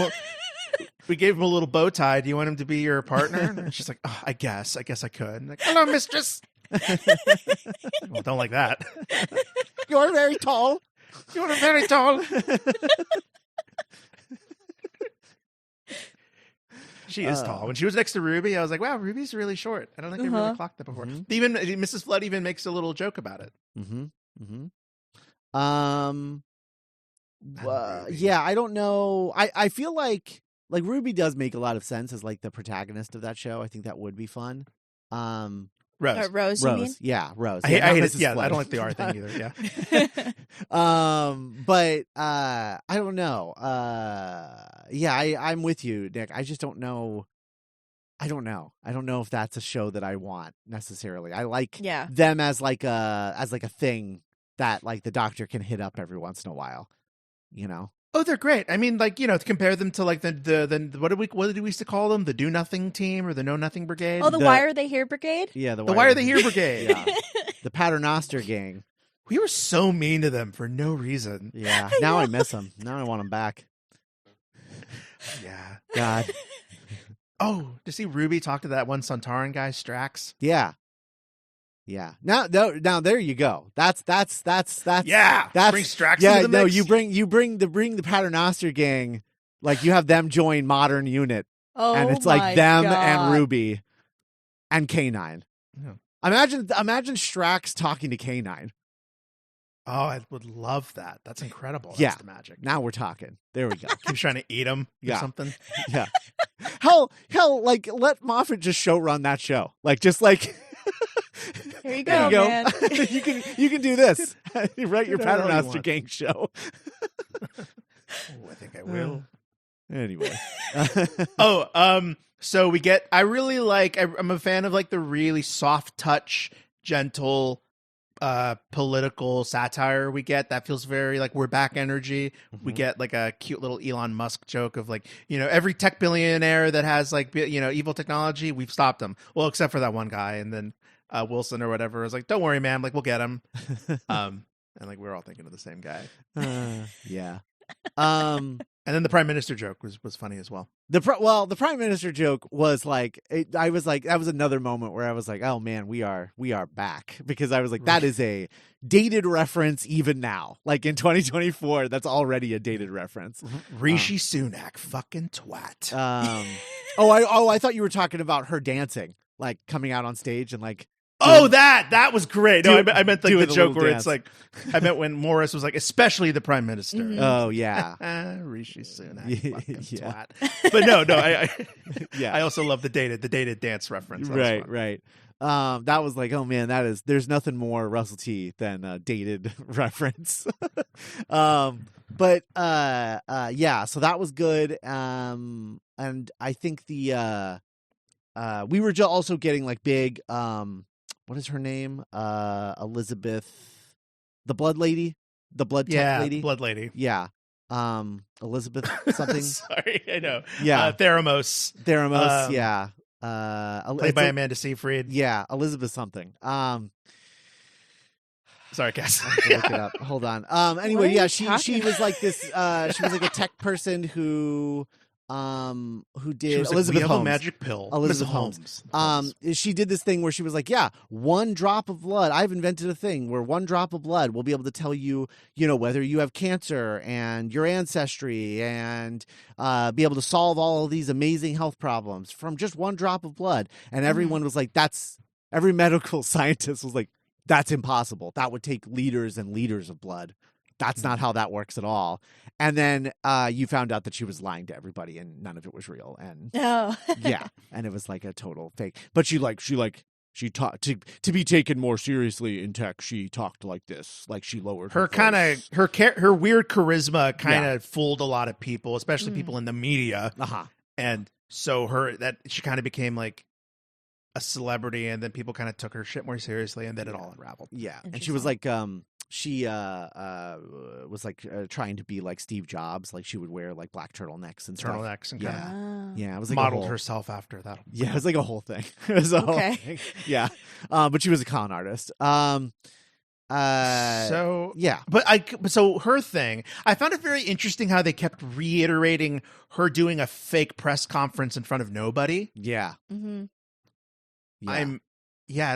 him a little bow tie. Do you want him to be your partner? And she's like, oh, I guess I could. I'm like, hello, mistress. Well, don't like that. You're very tall. You're very tall. She is tall. When she was next to Ruby, I was like, wow, Ruby's really short. I don't think I really clocked that before. Even Mrs. Flood even makes a little joke about it. Yeah, I don't know. I feel like Ruby does make a lot of sense as like the protagonist of that show. I think that would be fun. Rose, you mean? Yeah, Rose. I hate it. Yeah, I don't like the R thing either. Yeah. But I don't know. I'm with you, Nick. I just don't know. I don't know if that's a show that I want necessarily. I like them as like a thing that like the Doctor can hit up every once in a while. Oh, they're great. I mean, like, to compare them to like the what did we used to call them? The Do Nothing Team or the Know Nothing Brigade? Oh, the Why Are They Here Brigade? Yeah, the Why Are They Here Brigade. Yeah. The Paternoster Gang. We were so mean to them for no reason. Yeah. Now I miss them. Now I want them back. Yeah. God. Oh, to see Ruby talk to that one Sontaran guy, Strax. Yeah. Yeah. Now there you go. That's bring Strax yeah, into the mix. you bring the Paternoster Gang, like you have them join modern Unit. Oh, and it's like them God. and Ruby and K9. Yeah. Imagine Strax talking to K9. Oh, I would love that. That's incredible. That's the magic. Now we're talking. There we go. Keeps trying to eat him or something. Yeah. Hell, like let Moffat just show run that show. Like just like Here you go, man. you can do this. You write your Paternoster Gang show. I think I will. Anyway. So I'm a fan of like the really soft touch, gentle political satire we get that feels very like we're back energy. We get like a cute little Elon Musk joke of like, every tech billionaire that has like, evil technology, we've stopped them. Well, except for that one guy. And then Wilson or whatever was like, don't worry, man. Like, we'll get him. And like, we're all thinking of the same guy. Yeah. And then the prime minister joke was funny as well. The prime minister joke was like, I was like, that was another moment where I was like, oh man, we are back, because I was like, that is a dated reference even now, like in 2024, that's already a dated reference. Rishi Sunak, fucking twat. I thought you were talking about her dancing, like coming out on stage and like. That was great. No, I meant like the joke where it's like, I meant when Morris was like, especially the prime minister. Mm-hmm. Oh yeah, Rishi Sunak, fucking twat. But no, I also love the dated dance reference. Right. That was like, oh man, there's nothing more Russell T than a dated reference. But so that was good. And I think the we were also getting like big what is her name? Elizabeth, the Blood Lady, the Blood Tech Lady, Blood Lady. Yeah, Elizabeth something. Sorry, I know. Yeah, Theramose. Yeah. Played by Amanda Seyfried. Yeah, Elizabeth something. Sorry, Cass. Look it up. Hold on. Anyway, yeah, she was like this. She was like a tech person who did Elizabeth Holmes. A magic pill. Elizabeth Holmes. She did this thing where she was like, yeah, one drop of blood. I've invented a thing where one drop of blood will be able to tell you, whether you have cancer and your ancestry, and be able to solve all of these amazing health problems from just one drop of blood. And everyone was like, every medical scientist was like, that's impossible. That would take liters and liters of blood. That's not how that works at all. And then you found out that she was lying to everybody, and none of it was real. And yeah, and it was like a total fake. But she talked to be taken more seriously in tech. She talked like this, like she lowered her her weird charisma kind of fooled a lot of people, especially people in the media. And so she kind of became like a celebrity, and then people kind of took her shit more seriously, and then it all unraveled. Yeah, and she was like she was like trying to be like Steve Jobs, like she would wear like black turtlenecks and it was like modeled herself after that. Yeah, it was like a whole thing. It was a whole thing. Yeah, but she was a con artist. So her thing, I found it very interesting how they kept reiterating her doing a fake press conference in front of nobody. Yeah. Mm-hmm. I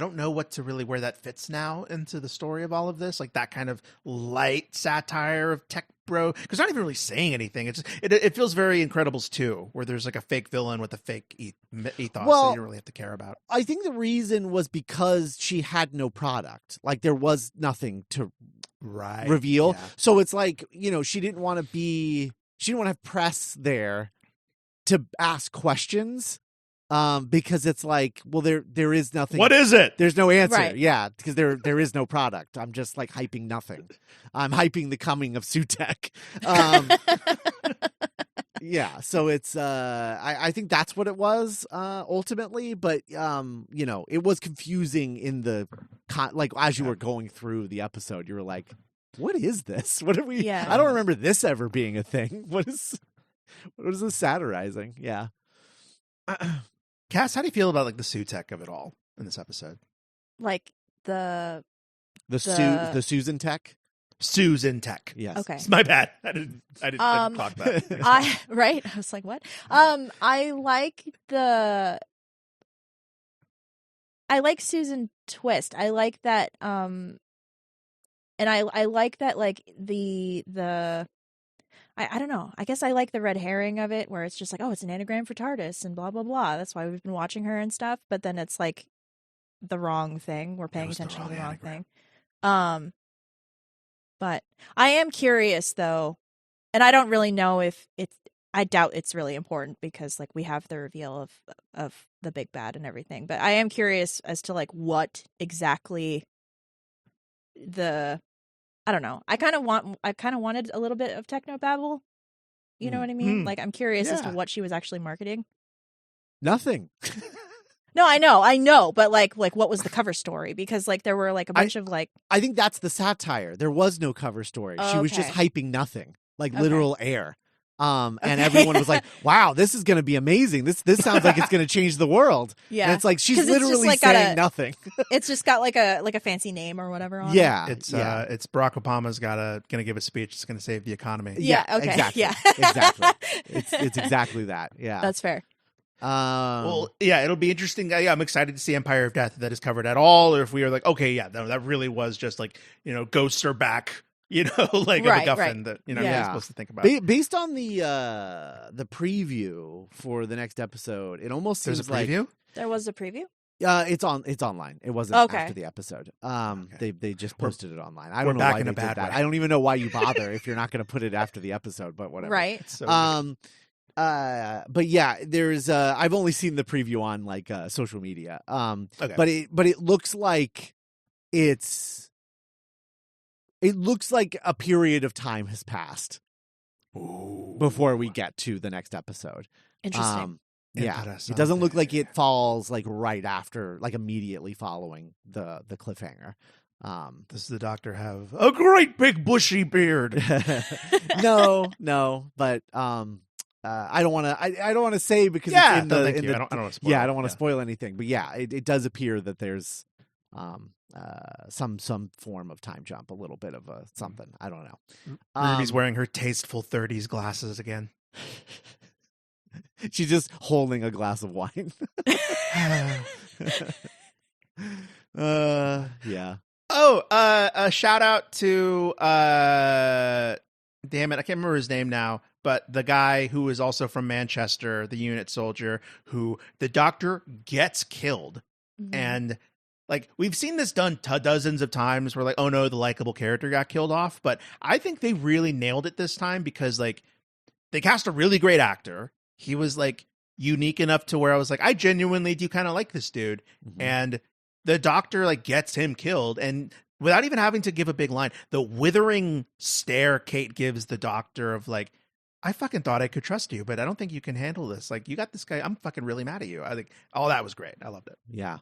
don't know where that fits now into the story of all of this, like that kind of light satire of tech bro, because they're not even really saying anything. It feels very Incredibles 2, where there's like a fake villain with a fake ethos that you don't really have to care about. I think the reason was because she had no product, like there was nothing to reveal. Yeah. So it's like, she didn't want to have press there to ask questions. Because it's like, well, there is nothing. What is it? There's no answer. Right. Yeah, because there is no product. I'm just like hyping nothing. I'm hyping the coming of Sutek. Yeah, so it's I think that's what it was ultimately, but it was confusing in the like as you were going through the episode, you were like, what is this? What are we? Yeah. I don't remember this ever being a thing. What is this satirizing? Yeah. Cass, how do you feel about like the Sutek of it all in this episode? Like the Susan Tech? Susan Tech. Yes. Okay. It's my bad. I didn't talk that. I was like, what? I like Susan Twist. I like that and I like that like the I don't know. I guess I like the red herring of it, where it's just like, oh, it's an anagram for TARDIS and blah, blah, blah. That's why we've been watching her and stuff. But then it's like the wrong thing. We're paying attention to the wrong thing. But I am curious, though. And I don't really know if I doubt it's really important, because like we have the reveal of the big bad and everything. But I am curious as to like what exactly I don't know. I kind of wanted a little bit of technobabble. You know what I mean? Like, I'm curious as to what she was actually marketing. Nothing. No, I know, but like what was the cover story? Because like there were like a bunch of like. I think that's the satire. There was no cover story. Oh, she was just okay. hyping nothing, like literal air. And Okay. everyone was like, "Wow, this is going to be amazing. This sounds like it's going to change the world." Yeah, and it's like she's 'Cause it's just, literally like, saying nothing. It's just got like a fancy name or whatever on it. It's Barack Obama's gonna give a speech that's gonna save the economy. Yeah. Okay. Exactly. Yeah. Exactly. It's exactly that. Yeah. That's fair. Well, yeah, it'll be interesting. Yeah, I'm excited to see Empire of Death that is covered at all, or if we are like, okay, yeah, that really was just like, ghosts are back, like Right, a MacGuffin right. that Yeah. you're supposed to think about. Based on the preview for the next episode, it almost There's seems a preview. There was a preview. It's online. It wasn't Okay. after the episode. Okay. They just posted it online. I we're don't know back why in they a bad did that. way. I don't even know why you bother if you're not going to put it after the episode. But whatever. Right. So But yeah, there's I've only seen the preview on like social media. Okay. But it looks like it looks like a period of time has passed before we get to the next episode. Interesting. Yeah, it doesn't look like it falls like right after, like immediately following the cliffhanger. Does the Doctor have a great big bushy beard? No, but I don't want to. I don't want to say because Yeah, it's in the. thank you. I don't want to spoil. Yeah, I don't want to spoil anything. But yeah, it does appear that there's some form of time jump, a little bit of a something. I don't know. Ruby's wearing her tasteful 30s glasses again. She's just holding a glass of wine. Yeah. Oh, a shout out to damn it, I can't remember his name now, but the guy who is also from Manchester, the unit soldier, who the Doctor gets killed. Mhm. And like we've seen this done dozens of times where like, oh no, the likable character got killed off. But I think they really nailed it this time because like they cast a really great actor. He was like unique enough to where I was like, I genuinely do kind of like this dude. Mm-hmm. And the Doctor like gets him killed, and without even having to give a big line, the withering stare Kate gives the Doctor of like, I fucking thought I could trust you, but I don't think you can handle this. Like, you got this guy. I'm fucking really mad at you. I think, oh, that was great. I loved it. Yeah.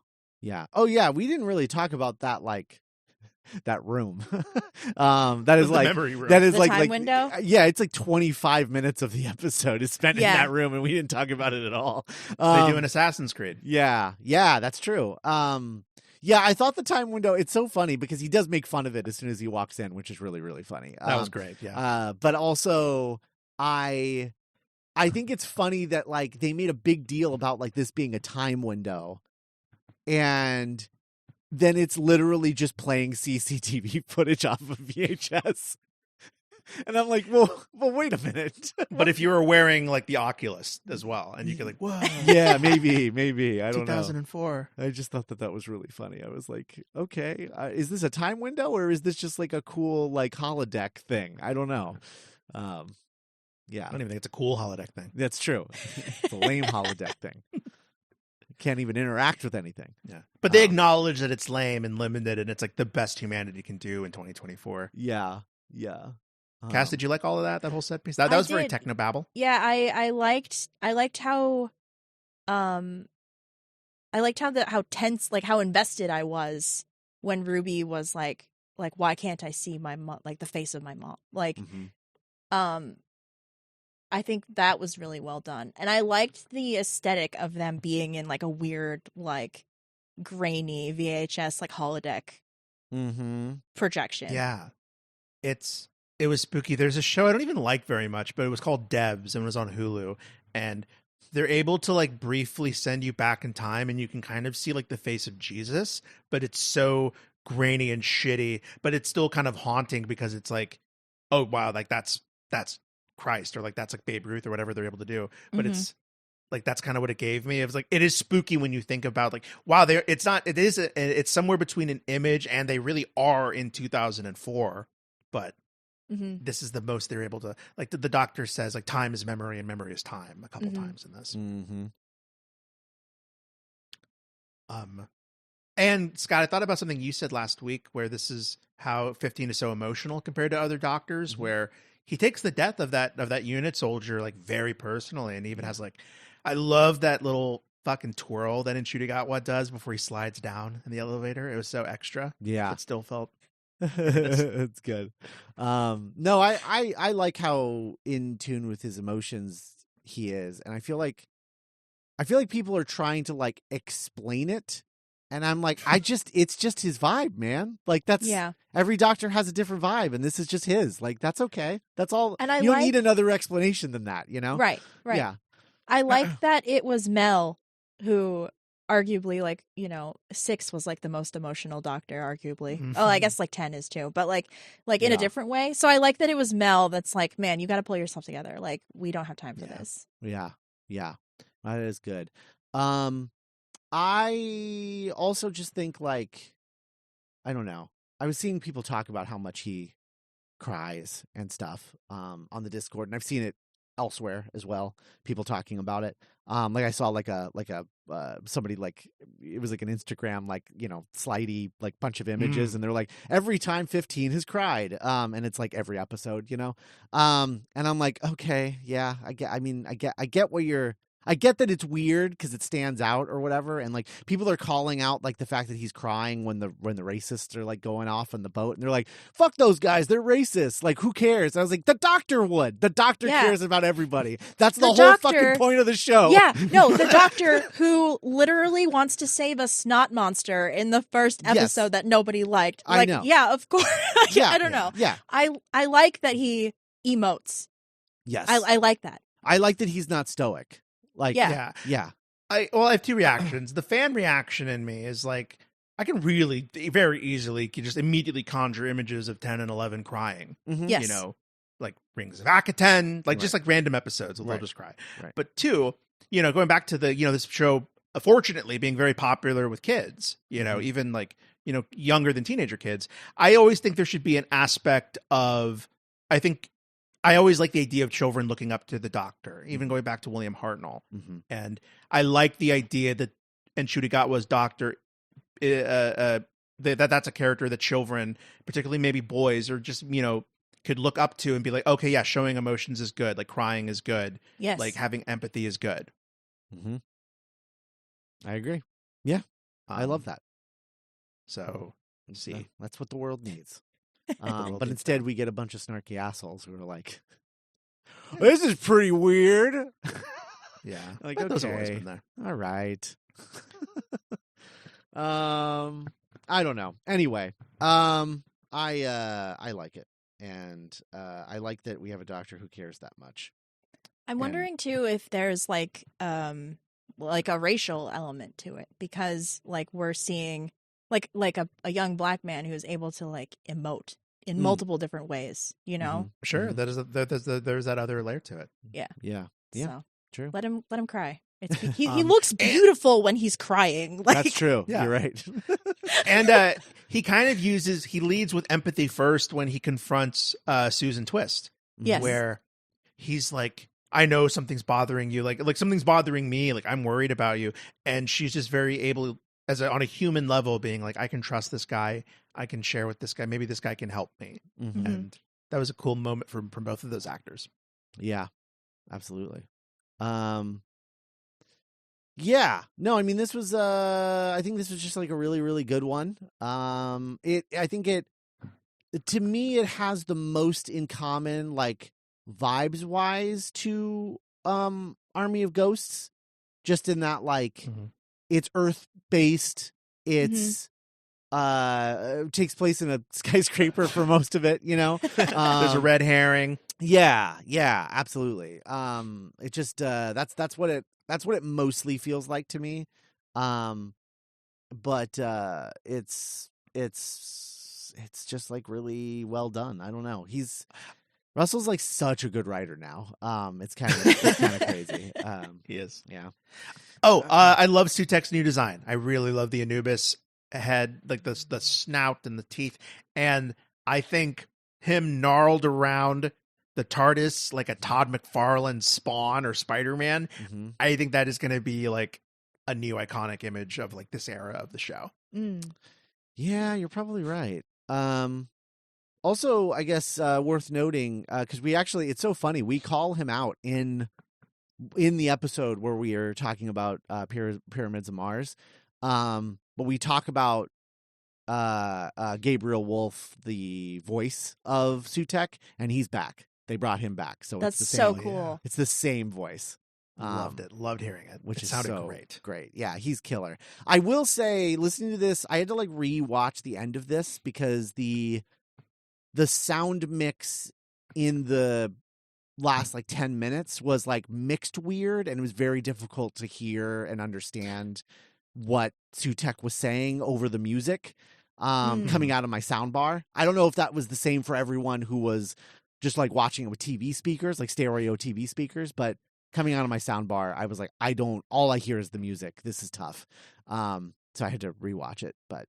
Oh yeah, we didn't really talk about that, like that room. That is The like memory room. that is The like time window? Yeah, it's like 25 minutes of the episode is spent in Yeah. that room, and we didn't talk about it at all. They do an Assassin's Creed. Yeah, that's true. Yeah, I thought the time window, it's so funny because he does make fun of it as soon as he walks in, which is really, really funny. That was great. Yeah. But also I think it's funny that like they made a big deal about like this being a time window, and then it's literally just playing CCTV footage off of VHS. And I'm like, well, wait a minute. But if you were wearing like the Oculus as well, and you could like, whoa, Yeah, maybe. I don't know. 2004. I just thought that was really funny. I was like, okay, is this a time window or is this just like a cool like holodeck thing? I don't know. Yeah, I don't even think it's a cool holodeck thing. that's true. It's a lame holodeck thing. Can't even interact with anything. Yeah, but they acknowledge that it's lame and limited, and it's like the best humanity can do in 2024. Yeah. Cass, did you like all of that whole set piece? That was very did. technobabble. Yeah, I liked how how tense, like how invested I was when Ruby was like why can't I see my mom, like the face of my mom, like I think that was really well done, and I liked the aesthetic of them being in like a weird like grainy VHS like holodeck projection. Yeah, it was spooky. There's a show I don't even like very much, but it was called Devs and it was on Hulu, and they're able to like briefly send you back in time, and you can kind of see like the face of Jesus, but it's so grainy and shitty, but it's still kind of haunting because it's like, oh wow, like that's Christ, or like that's like Babe Ruth or whatever they're able to do. But it's like, that's kind of what it gave me. It was like, it is spooky when you think about like, wow, it's somewhere between an image and they really are in 2004, but this is the most they're able to, like the Doctor says, like time is memory and memory is time a couple times in this. And Scott, I thought about something you said last week where this is how 15 is so emotional compared to other Doctors, where he takes the death of that unit soldier like very personally, and even has like, I love that little fucking twirl that Nchudigatwa does before he slides down in the elevator. It was so extra. Yeah. It still felt it's good. No, I like how in tune with his emotions he is, and I feel like people are trying to like explain it, and I'm like, it's just his vibe, man. Like that's every doctor has a different vibe, and this is just his. Like that's okay. That's all. And you don't need another explanation than that, you know? Right. Yeah. I like that it was Mel who arguably, like, you know, 6 was like the most emotional doctor, arguably. Mm-hmm. Oh, I guess like 10 is too, but like in a different way. So I like that it was Mel that's like, man, you got to pull yourself together. Like, we don't have time for this. Yeah. That is good. I also just think, like, I don't know. I was seeing people talk about how much he cries and stuff on the Discord, and I've seen it elsewhere as well. People talking about it. Like I saw like a somebody, like, it was like an Instagram, like, you know, slidey, like, bunch of images, and they're like, every time 15 has cried, and it's like every episode, you know. And I'm like, okay, yeah, I get what you're. I get that it's weird because it stands out or whatever, and like people are calling out like the fact that he's crying when the racists are like going off on the boat, and they're like, "Fuck those guys, they're racist." Like, who cares? I was like, the doctor would. The doctor cares about everybody. That's the whole doctor, fucking point of the show. Yeah, no, the doctor who literally wants to save a snot monster in the first episode that nobody liked. Like, I know. Yeah, of course. I don't know. Yeah, I like that he emotes. Yes, I like that. I like that he's not stoic. Like, yeah. I have two reactions. The fan reaction in me is like, I can really very easily just immediately conjure images of 10 and 11 crying. Mm-hmm. Yes. You know, like Rings of Akaten, like just like random episodes, they'll just cry. Right. But two, you know, going back to the, you know, this show, fortunately being very popular with kids, you know, even like, you know, younger than teenager kids, I always think there should be an aspect of, I always like the idea of children looking up to the doctor, even going back to William Hartnell. Mm-hmm. And I like the idea that Nchudigatwa's doctor, that's a character that children, particularly maybe boys, or just, you know, could look up to and be like, okay, yeah, showing emotions is good. Like crying is good. Yes. Like having empathy is good. Mm-hmm. I agree. Yeah. I love that. So see, that's what the world needs. But instead we get a bunch of snarky assholes who are like, this is pretty weird. Yeah. Like, okay. Okay. Been there. All right. I don't know. Anyway, I like it. And I like that we have a doctor who cares that much. I'm wondering too if there's like a racial element to it, because like we're seeing like a young black man who is able to like emote in multiple different ways, you know? Sure. There's that other layer to it. Yeah. So True. let him cry. He looks beautiful when he's crying. Like, that's true. Yeah. You're right. And he kind of leads with empathy first when he confronts Susan Twist. Yes. Where he's like, I know something's bothering you. Like something's bothering me. Like, I'm worried about you. And she's just very able, on a human level, being like, I can trust this guy. I can share with this guy. Maybe this guy can help me. Mm-hmm. And that was a cool moment from both of those actors. Yeah, absolutely. Yeah, no, I mean, this was, I think this was just like a really, really good one. To me, it has the most in common, like vibes wise to, Army of Ghosts, just in that, like, it's Earth based. It's, takes place in a skyscraper for most of it, you know. There's a red herring. Yeah, absolutely. It just that's what it mostly feels like to me. But it's just like really well done. I don't know. Russell's like such a good writer now. It's kind of crazy. He is. Yeah. Oh, I love Sutek's new design. I really love the Anubis head, like the snout and the teeth, and I think him gnarled around the TARDIS like a Todd McFarlane Spawn or Spider-Man. Mm-hmm. I think that is going to be like a new iconic image of like this era of the show. Yeah, you're probably right. Also, I guess worth noting, because it's so funny, we call him out in in the episode where we are talking about Pyramids of Mars. But we talk about Gabriel Wolf, the voice of Sutek, and he's back. They brought him back, so that's it's so same, cool. It's the same voice. Loved it. Loved hearing it. Which it sounded so great. Great. Yeah, he's killer. I will say, listening to this, I had to like re-watch the end of this because the sound mix in the last like 10 minutes was like mixed weird, and it was very difficult to hear and understand what Sutek was saying over the music coming out of my soundbar. I don't know if that was the same for everyone who was just like watching it with TV speakers, like stereo TV speakers, but coming out of my soundbar, I was like, all I hear is the music. This is tough. So I had to rewatch it, but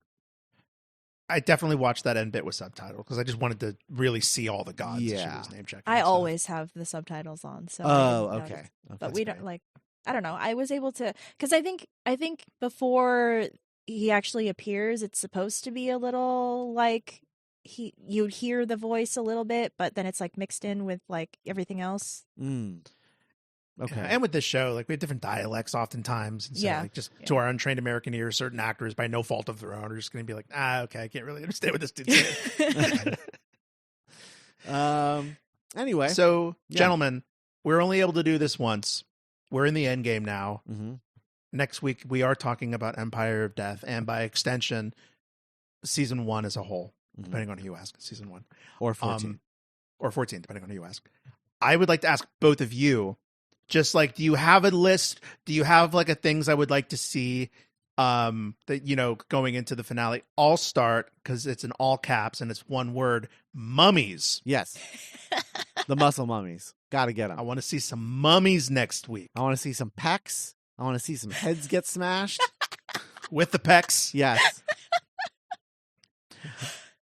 I definitely watched that end bit with subtitles because I just wanted to really see all the gods. Yeah. She was name checking. I always have the subtitles on. So okay. But we don't like, I don't know. I was able to, because I think before he actually appears, it's supposed to be a little like you'd hear the voice a little bit, but then it's like mixed in with like everything else. Okay. Yeah, and with this show, like we have different dialects oftentimes. And so like just to our untrained American ears, certain actors by no fault of their own are just going to be like, okay, I can't really understand what this dude's saying. Anyway. So gentlemen, we're only able to do this once. We're in the end game now. Mm-hmm. Next week, we are talking about Empire of Death and by extension, season 1 as a whole, depending on who you ask, season 1. Or 14. Or 14, depending on who you ask. I would like to ask both of you, just like, do you have a list? Do you have like a things I would like to see that, you know, going into the finale? I'll start because it's in all caps and it's one word, mummies. Yes. The muscle mummies. Got to get them. I want to see some mummies next week. I want to see some pecs. I want to see some heads get smashed. With the pecs. Yes.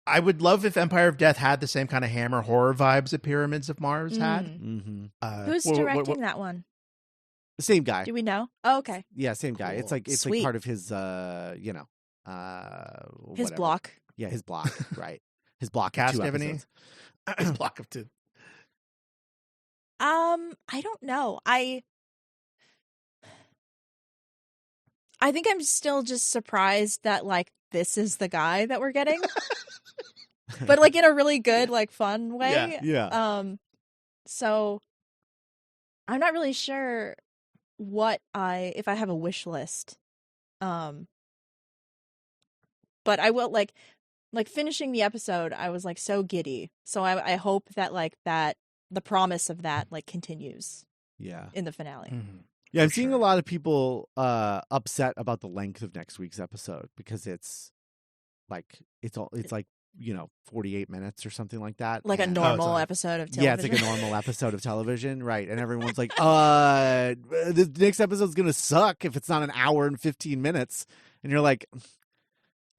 I would love if Empire of Death had the same kind of Hammer horror vibes that Pyramids of Mars had. Mm-hmm. Who's directing that one? The same guy. Do we know? Oh, okay. Yeah, same guy. Cool. It's like part of his his block. Yeah, his block. Right. His block. Cast, of 2 Ebony? episodes. His block of 2. I don't know. I think I'm still just surprised that like this is the guy that we're getting. But like in a really good, like fun way. Yeah. So I'm not really sure if I have a wish list. But I will like finishing the episode, I was like so giddy. So I hope that like that the promise of that like continues. Yeah. In the finale. Mm-hmm. Yeah, I'm seeing a lot of people upset about the length of next week's episode because it's like 48 minutes or something like that. Like a normal episode of television. Yeah, it's like a normal episode of television, right? And everyone's like, the next episode's gonna suck if it's not an hour and 15 minutes. And you're like,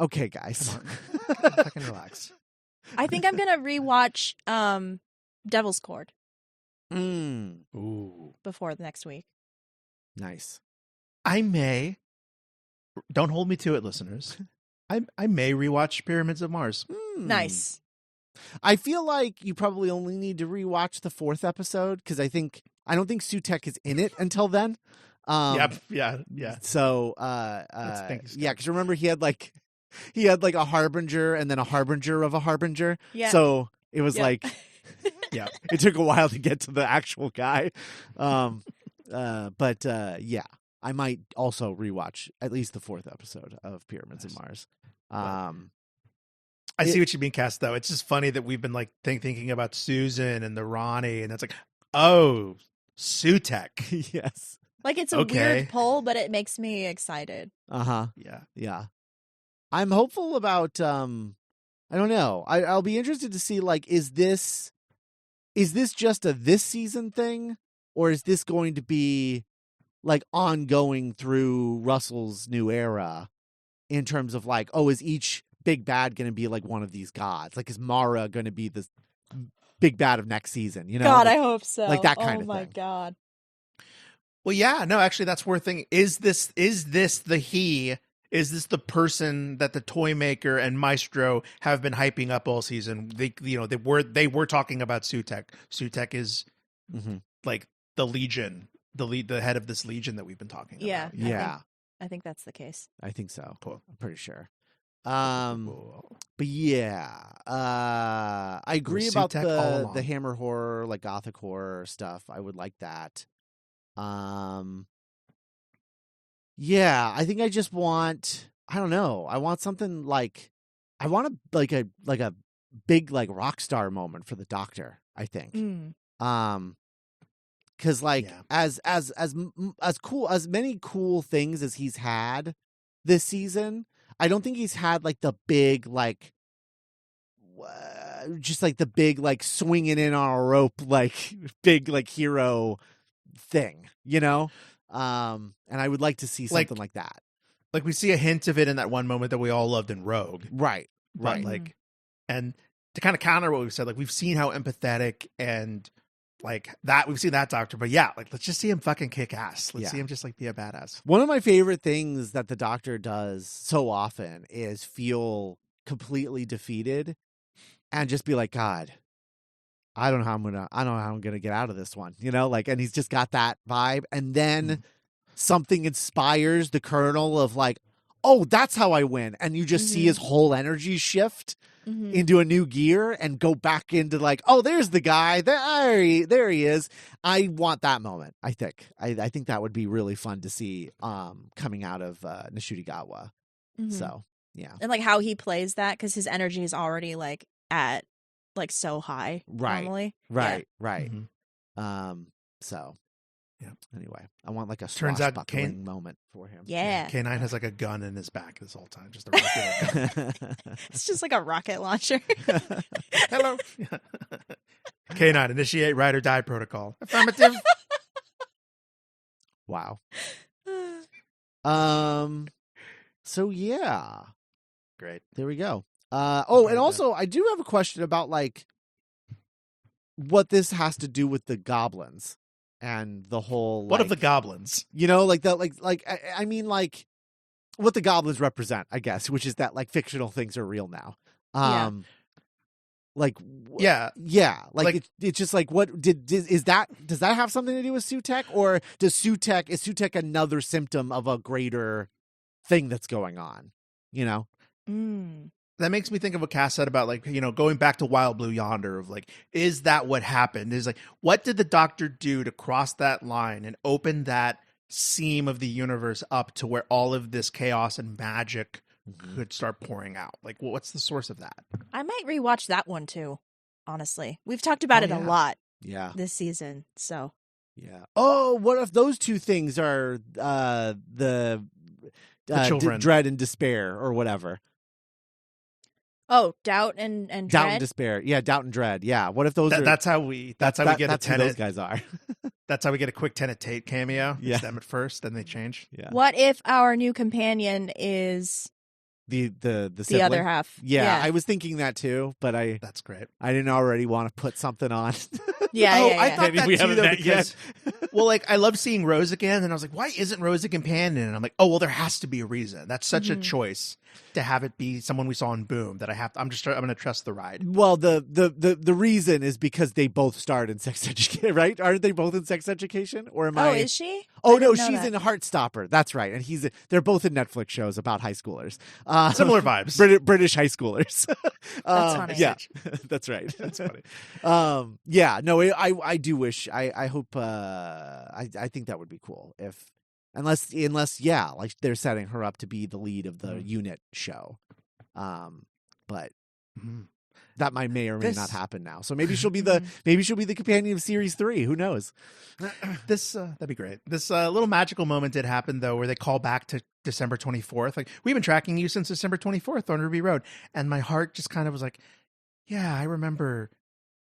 okay, guys, fucking relax. I think I'm gonna rewatch Devil's Cord. Ooh. Before the next week. Nice. Don't hold me to it, listeners. I may rewatch Pyramids of Mars. Nice. I feel like you probably only need to rewatch the 4th episode because I don't think Sutek is in it until then. Yep. Yeah. So, because remember he had like a harbinger and then a harbinger of a harbinger. Yeah. So it was like, yeah, it took a while to get to the actual guy. But I might also rewatch at least the 4th episode of Pyramids of Mars. I see what you mean, Cass, though. It's just funny that we've been like thinking about Susan and the Ronnie, and it's like, oh, Sutek. Yes. Like it's a weird pull, but it makes me excited. Yeah. I'm hopeful about I don't know. I'll be interested to see like is this just a this season thing, or is this going to be like ongoing through Russell's new era in terms of like, oh, is each big bad going to be like one of these gods? Like, is Mara going to be the big bad of next season? You know, God, I hope so. Like that kind of thing. Oh my God. Well, yeah, no, actually, that's worth thinking. Is this the he? Is this the person that the toy maker and Maestro have been hyping up all season? They were talking about Sutek. Sutek is like the Legion the head of this legion that we've been talking Yeah. about. Yeah. I think that's the case. I think so. Cool. I'm pretty sure. Cool. But yeah, I agree about Sutekh all the along. Hammer horror, like gothic horror stuff. I would like that. Yeah, I think I just want, I don't know. I want something like, I want a big like rock star moment for the Doctor, I think. Cuz like as cool as many cool things as he's had this season, I don't think he's had like the big like just like the big like swinging in on a rope like big like hero thing, you know? And I would like to see something like that. Like we see a hint of it in that one moment that we all loved in Rogue. Right. But like, and to kind of counter what we've said, like we've seen how empathetic and like that, we've seen that Doctor, but yeah, like let's just see him fucking kick ass. Let's see him just like be a badass. One of my favorite things that the Doctor does so often is feel completely defeated and just be like, God, I don't know how I'm gonna get out of this one, you know, like, and he's just got that vibe, and then something inspires the Colonel of like, oh, that's how I win, and you just see his whole energy shift into a new gear and go back into like, oh, there's the guy, there he is. I want that moment. I think that would be really fun to see coming out of Nishutigawa. So yeah, and like how he plays that because his energy is already like at like so high normally. Right. So yeah. Anyway, I want like a turns out swashbuckling moment for him. Yeah. K9 has like a gun in his back this whole time, just a regular gun. It's just like a rocket launcher. Hello. K9, initiate ride or die protocol. Affirmative. Wow. So yeah. Great. There we go. And also I do have a question about like what this has to do with the goblins and the whole. What of the goblins? You know, like that, like I mean, like what the goblins represent, I guess, which is that like fictional things are real now. Like like it's just like what does that have something to do with Sutekh, or is Sutekh another symptom of a greater thing that's going on? You know. That makes me think of what Cass said about like, you know, going back to Wild Blue Yonder of like, is that what happened? Is like, what did the Doctor do to cross that line and open that seam of the universe up to where all of this chaos and magic could start pouring out? Like, what's the source of that? I might rewatch that one too, honestly. We've talked about it a lot this season, so. Yeah. Oh, what if those two things are the children. Dread and despair or whatever? Oh, doubt and dread? Doubt and despair. Yeah, doubt and dread. Yeah. What if those are... That's how we get a Tennant. Those guys are. That's how we get a quick Tennant Tate cameo. Yeah. It's them at first, then they change. Yeah. What if our new companion is the other half? Yeah, I was thinking that too, but that's great. I didn't already want to put something on. I thought that we too, haven't though, met because, yet. well, like I love seeing Rose again, and I was like, why isn't Rose a companion? And I'm like, oh, well, there has to be a reason. That's such a choice to have it be someone we saw in Boom that I'm going to trust the ride. Well, the reason is because they both starred in Sex Education, right? Aren't they both in Sex Education? Or am I? Oh, is she? Oh no, she's in Heartstopper. That's right, and they're both in Netflix shows about high schoolers. Similar vibes. British high schoolers. That's funny. Yeah, that's right. That's funny. Yeah, no, I do wish. I hope. I think that would be cool unless like they're setting her up to be the lead of the unit show. But that may or may not happen now. So maybe she'll be the companion of series 3. Who knows? That'd be great. This little magical moment did happen though, where they call back to December 24th. Like, we've been tracking you since December 24th on Ruby Road, and my heart just kind of was like, yeah, I remember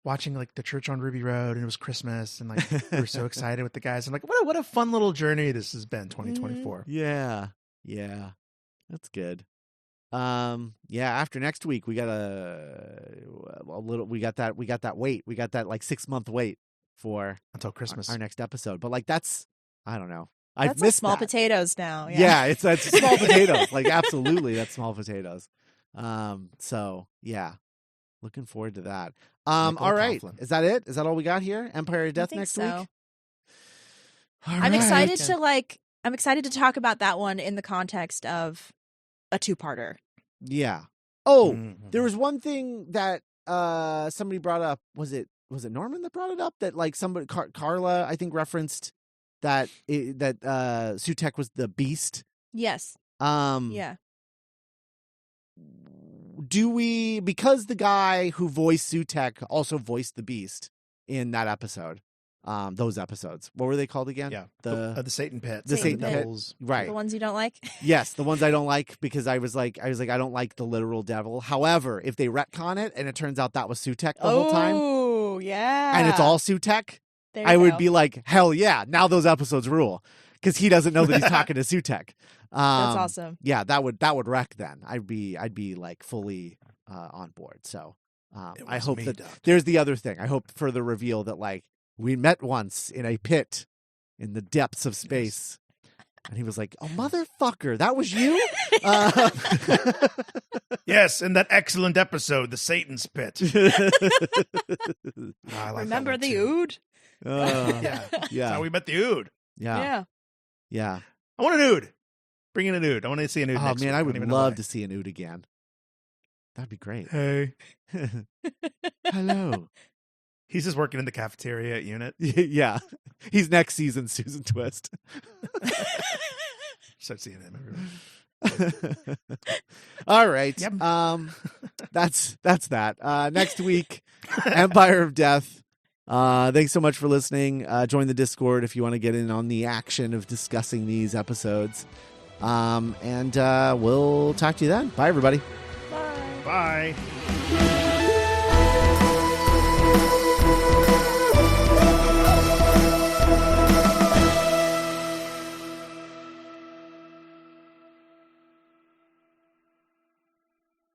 watching like the church on Ruby Road, and it was Christmas, and like we were so excited with the guys. I'm like, what a fun little journey this has been, 2024. Yeah, that's good. After next week we got we got that like 6-month wait for until Christmas, our next episode. But like that's, I don't know. That's like small potatoes now. Yeah, it's small potatoes. Like absolutely, that's small potatoes. So yeah, looking forward to that. All right, is that it? Is that all we got here? Empire of Death next week. I'm excited to talk about that one in the context of a two-parter. Yeah. Oh, there was one thing that somebody brought up. Was it Norman that brought it up? That like somebody, Carla, I think, referenced that Sutek was the beast. Yes. Yeah. Do we, because the guy who voiced Sutek also voiced the beast in that episode? Those episodes, what were they called again? Yeah, the Satan Pit, the Satan Pit, right? The ones you don't like. Yes, the ones I don't like, because I was like, I don't like the literal devil. However, if they retcon it and it turns out that was Sutek the whole time, oh yeah, and it's all Sutek, I would be like, hell yeah! Now those episodes rule, because he doesn't know that he's talking to Sutek. That's awesome. Yeah, that would wreck. Then I'd be like fully on board. So I hope that there's the other thing. I hope for the reveal that like, we met once in a pit in the depths of space. And he was like, oh, motherfucker, that was you? Yes, in that excellent episode, The Satan's Pit. Like remember the Ood? Yeah. That's how we met the Ood. Yeah. I want an Ood. Bring in an Ood. I want to see an Ood next man, week. I would love to see an Ood again. That'd be great. Hey. Hello. He's just working in the cafeteria at Unit. Yeah. He's next season Susan Twist. Start seeing him everywhere. All right. Yep. That's that. Next week, Empire of Death. Thanks so much for listening. Join the Discord if you want to get in on the action of discussing these episodes. And we'll talk to you then. Bye, everybody. Bye. Bye.